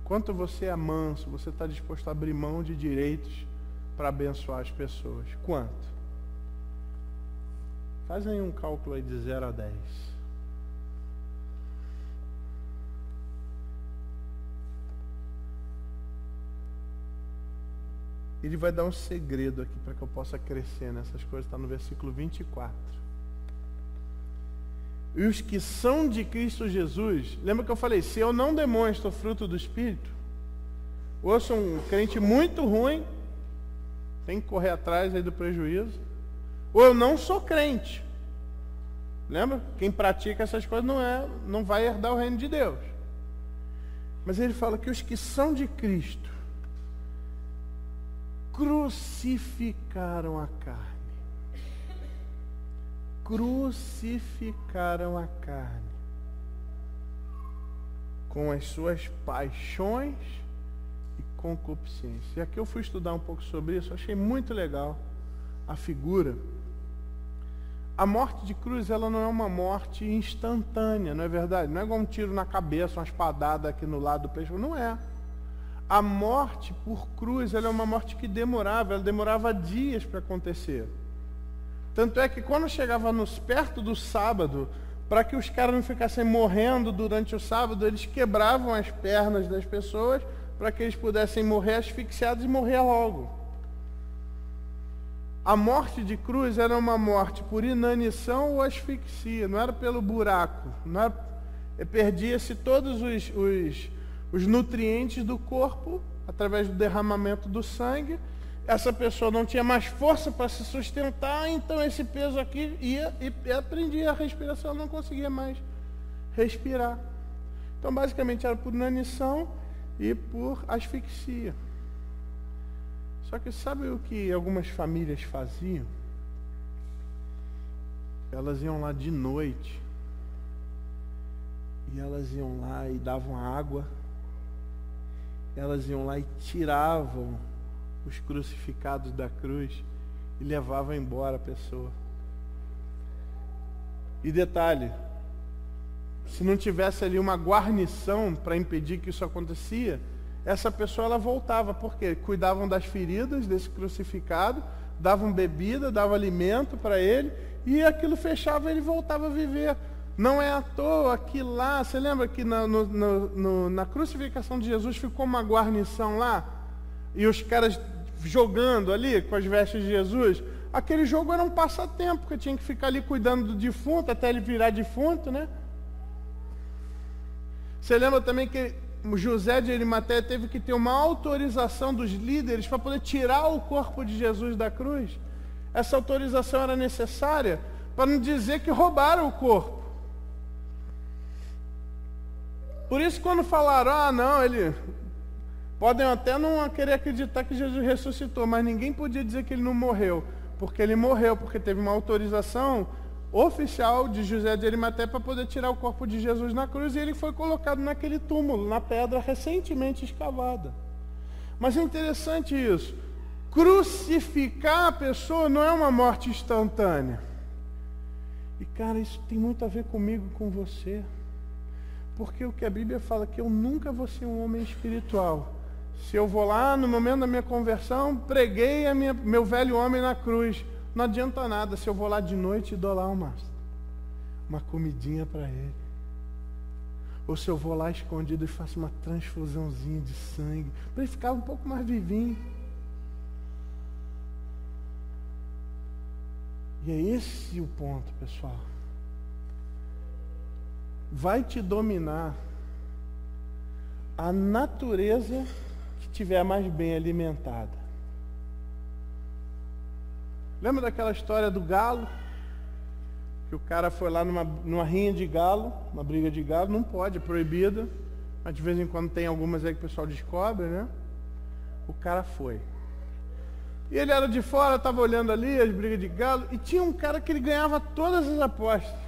Speaker 1: Quanto você é manso, você está disposto a abrir mão de direitos para abençoar as pessoas? Quanto? Faz aí um cálculo aí de 0 a 10. Ele vai dar um segredo aqui para que eu possa crescer nessas coisas. Está no versículo 24. E os que são de Cristo Jesus, lembra que eu falei, se eu não demonstro o fruto do Espírito, ou eu sou um crente muito ruim, tem que correr atrás aí do prejuízo, ou eu não sou crente. Lembra? Quem pratica essas coisas não vai herdar o reino de Deus. Mas ele fala que os que são de Cristo crucificaram a carne. Crucificaram a carne com as suas paixões e concupiscências. E aqui eu fui estudar um pouco sobre isso, achei muito legal a figura. A morte de cruz, ela não é uma morte instantânea, não é verdade? Não é igual um tiro na cabeça, uma espadada aqui no lado do pescoço, não é. A morte por cruz, ela é uma morte que demorava, ela demorava dias para acontecer. Tanto é que quando chegava perto do sábado, para que os caras não ficassem morrendo durante o sábado, eles quebravam as pernas das pessoas para que eles pudessem morrer asfixiados e morrer logo. A morte de cruz era uma morte por inanição ou asfixia, não era pelo buraco, perdia-se todos os nutrientes do corpo através do derramamento do sangue. Essa pessoa não tinha mais força para se sustentar, então esse peso aqui ia e prendia a respiração, não conseguia mais respirar. Então basicamente era por inanição e por asfixia. Só que sabe o que algumas famílias faziam? Elas iam lá de noite e elas iam lá e davam água, elas iam lá e tiravam os crucificados da cruz e levavam embora a pessoa. E detalhe, se não tivesse ali uma guarnição para impedir que isso acontecia, essa pessoa ela voltava, porque cuidavam das feridas desse crucificado, davam bebida, davam alimento para ele, e aquilo fechava e ele voltava a viver. Não é à toa que lá, você lembra que na crucificação de Jesus ficou uma guarnição lá? E os caras jogando ali com as vestes de Jesus? Aquele jogo era um passatempo, porque tinha que ficar ali cuidando do defunto até ele virar defunto, né? Você lembra também que José de Arimateia teve que ter uma autorização dos líderes para poder tirar o corpo de Jesus da cruz? Essa autorização era necessária para não dizer que roubaram o corpo. Por isso quando falaram, não, podem até não querer acreditar que Jesus ressuscitou, mas ninguém podia dizer que ele não morreu, porque ele morreu, porque teve uma autorização oficial de José de Arimateia para poder tirar o corpo de Jesus na cruz, e ele foi colocado naquele túmulo, na pedra recentemente escavada. Mas é interessante isso, crucificar a pessoa não é uma morte instantânea. E cara, isso tem muito a ver comigo, com você, porque o que a Bíblia fala, que eu nunca vou ser um homem espiritual se eu vou lá no momento da minha conversão, preguei meu velho homem na cruz. Não adianta nada se eu vou lá de noite e dou lá uma comidinha para ele. Ou se eu vou lá escondido e faço uma transfusãozinha de sangue, para ele ficar um pouco mais vivinho. E é esse o ponto, pessoal. Vai te dominar a natureza que estiver mais bem alimentada. Lembra daquela história do galo? Que o cara foi lá numa rinha de galo, uma briga de galo, não pode, é proibida, mas de vez em quando tem algumas aí que o pessoal descobre, né? O cara foi. E ele era de fora, estava olhando ali as brigas de galo, e tinha um cara que ele ganhava todas as apostas.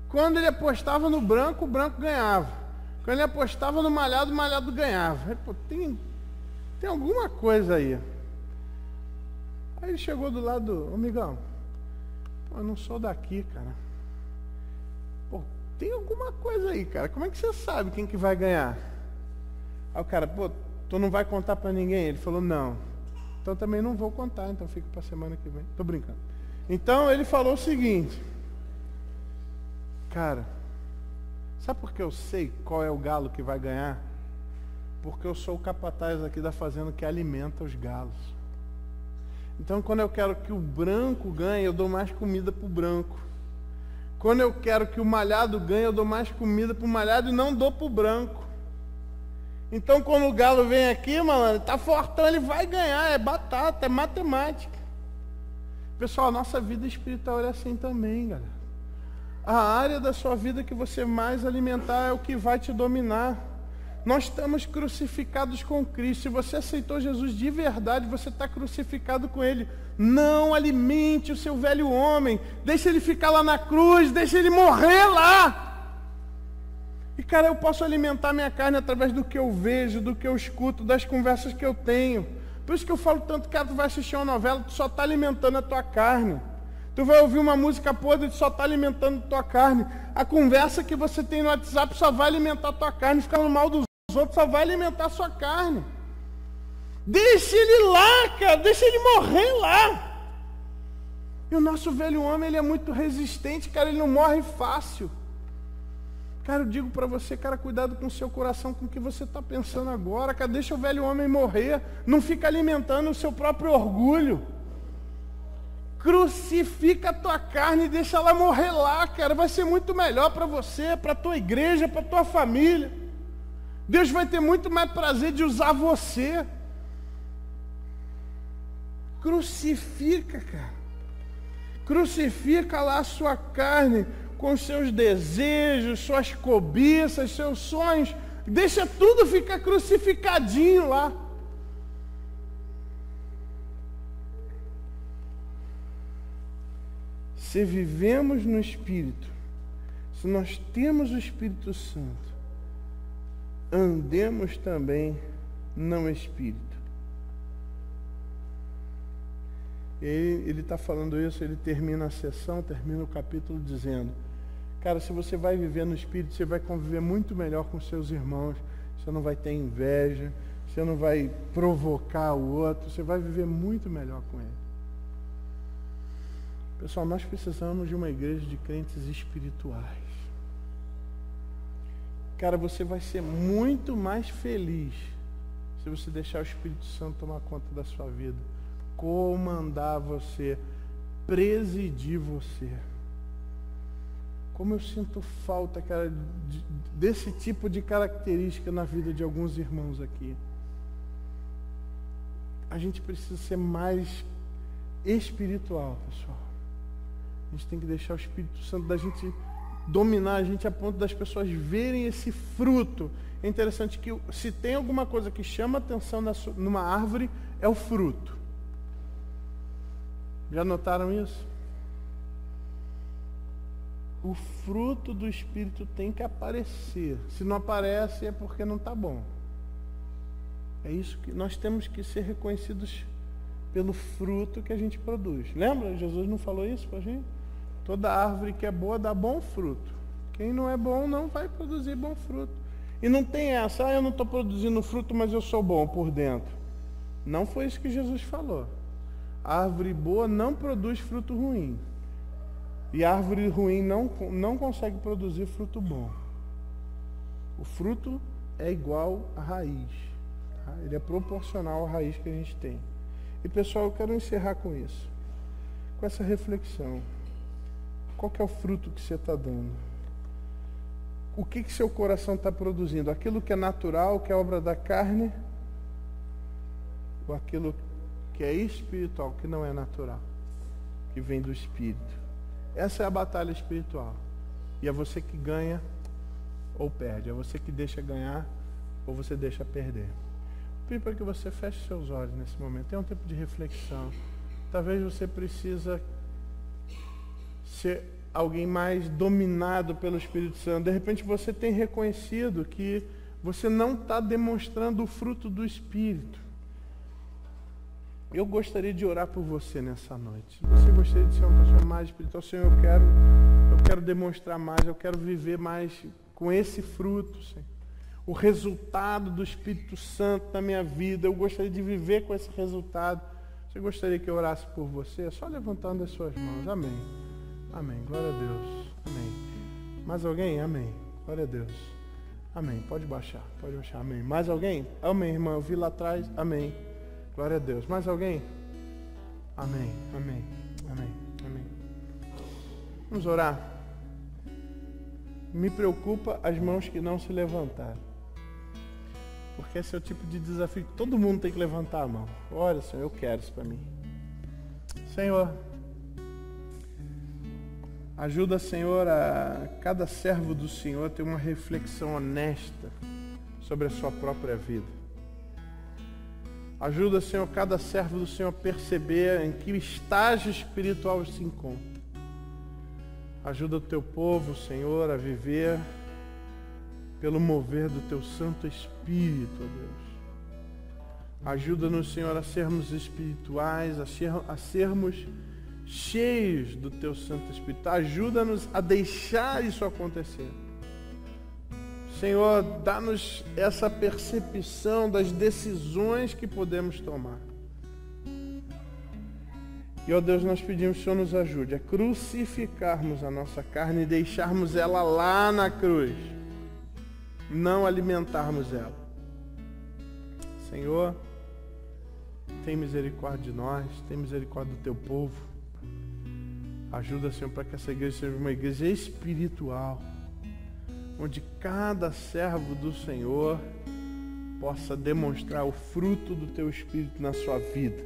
Speaker 1: Quando ele apostava no branco, o branco ganhava. Quando ele apostava no malhado, o malhado ganhava. Aí, pô, tem alguma coisa aí. Aí ele chegou do lado, amigão, pô, eu não sou daqui, cara. Pô, tem alguma coisa aí, cara. Como é que você sabe quem que vai ganhar? Aí o cara, pô, tu não vai contar pra ninguém? Ele falou, não. Então também não vou contar, então fica pra semana que vem. Tô brincando. Então ele falou o seguinte, cara, sabe por que eu sei qual é o galo que vai ganhar? Porque eu sou o capataz aqui da fazenda que alimenta os galos. Então quando eu quero que o branco ganhe, eu dou mais comida pro branco. Quando eu quero que o malhado ganhe, eu dou mais comida pro malhado e não dou pro branco. Então quando o galo vem aqui, malandro, tá fortão, ele vai ganhar, é batata, é matemática. Pessoal, a nossa vida espiritual é assim também, galera. A área da sua vida que você mais alimentar é o que vai te dominar. Nós estamos crucificados com Cristo. Se você aceitou Jesus de verdade, você está crucificado com Ele. Não alimente o seu velho homem. Deixa ele ficar lá na cruz, deixa ele morrer lá. E cara, eu posso alimentar minha carne através do que eu vejo, do que eu escuto, das conversas que eu tenho. Por isso que eu falo tanto, cara, tu vai assistir uma novela, tu só está alimentando a tua carne. Tu vai ouvir uma música podre, tu só está alimentando a tua carne. A conversa que você tem no WhatsApp só vai alimentar a tua carne. Ficando mal dos outros só vai alimentar a sua carne. Deixa ele lá, cara, deixa ele morrer lá. E o nosso velho homem, ele é muito resistente, cara, ele não morre fácil. Cara, eu digo para você, cara, cuidado com o seu coração, com o que você está pensando agora, cara, deixa o velho homem morrer, não fica alimentando o seu próprio orgulho. Crucifica a tua carne e deixa ela morrer lá, cara, vai ser muito melhor para você, para a tua igreja, para a tua família. Deus vai ter muito mais prazer de usar você. Crucifica, cara. Crucifica lá a sua carne, com seus desejos, suas cobiças, seus sonhos. Deixa tudo ficar crucificadinho lá. Se vivemos no Espírito, se nós temos o Espírito Santo, andemos também no Espírito. Ele está falando isso, ele termina a sessão, termina o capítulo dizendo: cara, se você vai viver no Espírito, você vai conviver muito melhor com seus irmãos, você não vai ter inveja, você não vai provocar o outro, você vai viver muito melhor com ele. Pessoal, nós precisamos de uma igreja de crentes espirituais. Cara, você vai ser muito mais feliz se você deixar o Espírito Santo tomar conta da sua vida, comandar você, presidir você. Como eu sinto falta, cara, desse tipo de característica na vida de alguns irmãos aqui. A gente precisa ser mais espiritual, pessoal. A gente tem que deixar o Espírito Santo da gente dominar a gente a ponto das pessoas verem esse fruto. É interessante que se tem alguma coisa que chama atenção numa árvore, é o fruto. Já notaram isso? O fruto do Espírito tem que aparecer. Se não aparece, é porque não está bom. É isso que nós temos que ser reconhecidos pelo fruto que a gente produz. Lembra? Jesus não falou isso para a gente? Toda árvore que é boa dá bom fruto. Quem não é bom não vai produzir bom fruto. E não tem essa, eu não estou produzindo fruto, mas eu sou bom por dentro. Não foi isso que Jesus falou. A árvore boa não produz fruto ruim. E a árvore ruim não consegue produzir fruto bom. O fruto é igual à raiz. Tá? Ele é proporcional à raiz que a gente tem. E pessoal, eu quero encerrar com isso. Com essa reflexão. Qual que é o fruto que você está dando? O que seu coração está produzindo? Aquilo que é natural, que é obra da carne? Ou aquilo que é espiritual, que não é natural? Que vem do Espírito? Essa é a batalha espiritual. E é você que ganha ou perde. É você que deixa ganhar ou você deixa perder. Peço para que você feche seus olhos nesse momento. É um tempo de reflexão. Talvez você precisa ser alguém mais dominado pelo Espírito Santo. De repente você tem reconhecido que você não está demonstrando o fruto do Espírito. Eu gostaria de orar por você nessa noite. Você gostaria de ser uma pessoa mais espiritual? Senhor, eu quero demonstrar mais, eu quero viver mais com esse fruto, Senhor. O resultado do Espírito Santo na minha vida, eu gostaria de viver com esse resultado. Você gostaria que eu orasse por você? É só levantando as suas mãos. Amém. Amém. Glória a Deus. Amém. Mais alguém? Amém. Glória a Deus. Amém. Pode baixar. Pode baixar. Amém. Mais alguém? Amém, irmão. Eu vi lá atrás. Amém. Glória a Deus. Mais alguém? Amém. Amém. Amém. Amém. Vamos orar. Me preocupa as mãos que não se levantaram. Porque esse é o tipo de desafio que todo mundo tem que levantar a mão. Olha, Senhor, eu quero isso para mim. Senhor, ajuda, Senhor, a cada servo do Senhor a ter uma reflexão honesta sobre a sua própria vida. Ajuda, Senhor, cada servo do Senhor a perceber em que estágio espiritual se encontra. Ajuda o teu povo, Senhor, a viver pelo mover do teu Santo Espírito, ó Deus. Ajuda-nos, Senhor, a sermos espirituais, a sermos cheios do teu Santo Espírito. Ajuda-nos a deixar isso acontecer. Senhor, dá-nos essa percepção das decisões que podemos tomar. E, ó Deus, nós pedimos que o Senhor nos ajude a crucificarmos a nossa carne e deixarmos ela lá na cruz. Não alimentarmos ela. Senhor, tem misericórdia de nós, tem misericórdia do teu povo. Ajuda, Senhor, para que essa igreja seja uma igreja espiritual, onde cada servo do Senhor possa demonstrar o fruto do teu Espírito na sua vida.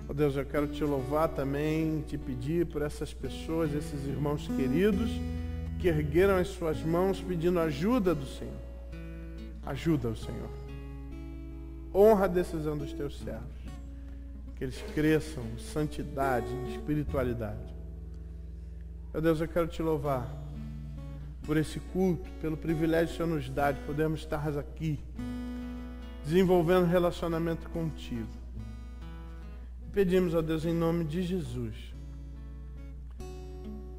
Speaker 1: Ó Deus, eu quero te louvar também, te pedir por essas pessoas, esses irmãos queridos, que ergueram as suas mãos pedindo ajuda do Senhor. Ajuda o Senhor. Honra a decisão dos teus servos. Que eles cresçam em santidade, em espiritualidade. Ó Deus, eu quero te louvar por esse culto, pelo privilégio que o Senhor nos dá de podermos estar aqui, desenvolvendo relacionamento contigo. Pedimos, ó Deus, em nome de Jesus,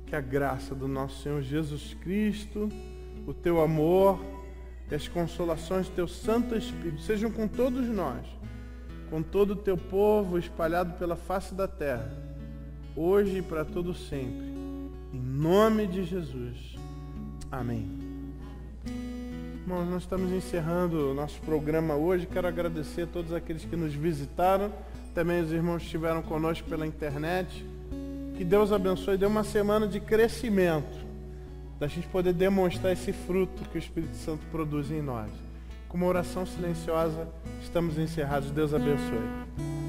Speaker 1: que a graça do nosso Senhor Jesus Cristo, o teu amor e as consolações do teu Santo Espírito sejam com todos nós, com todo o teu povo espalhado pela face da terra, hoje e para todo sempre. Em nome de Jesus. Amém. Irmãos, nós estamos encerrando o nosso programa hoje. Quero agradecer a todos aqueles que nos visitaram, também os irmãos que estiveram conosco pela internet. Que Deus abençoe e dê uma semana de crescimento, da gente poder demonstrar esse fruto que o Espírito Santo produz em nós. Com uma oração silenciosa, estamos encerrados. Deus abençoe.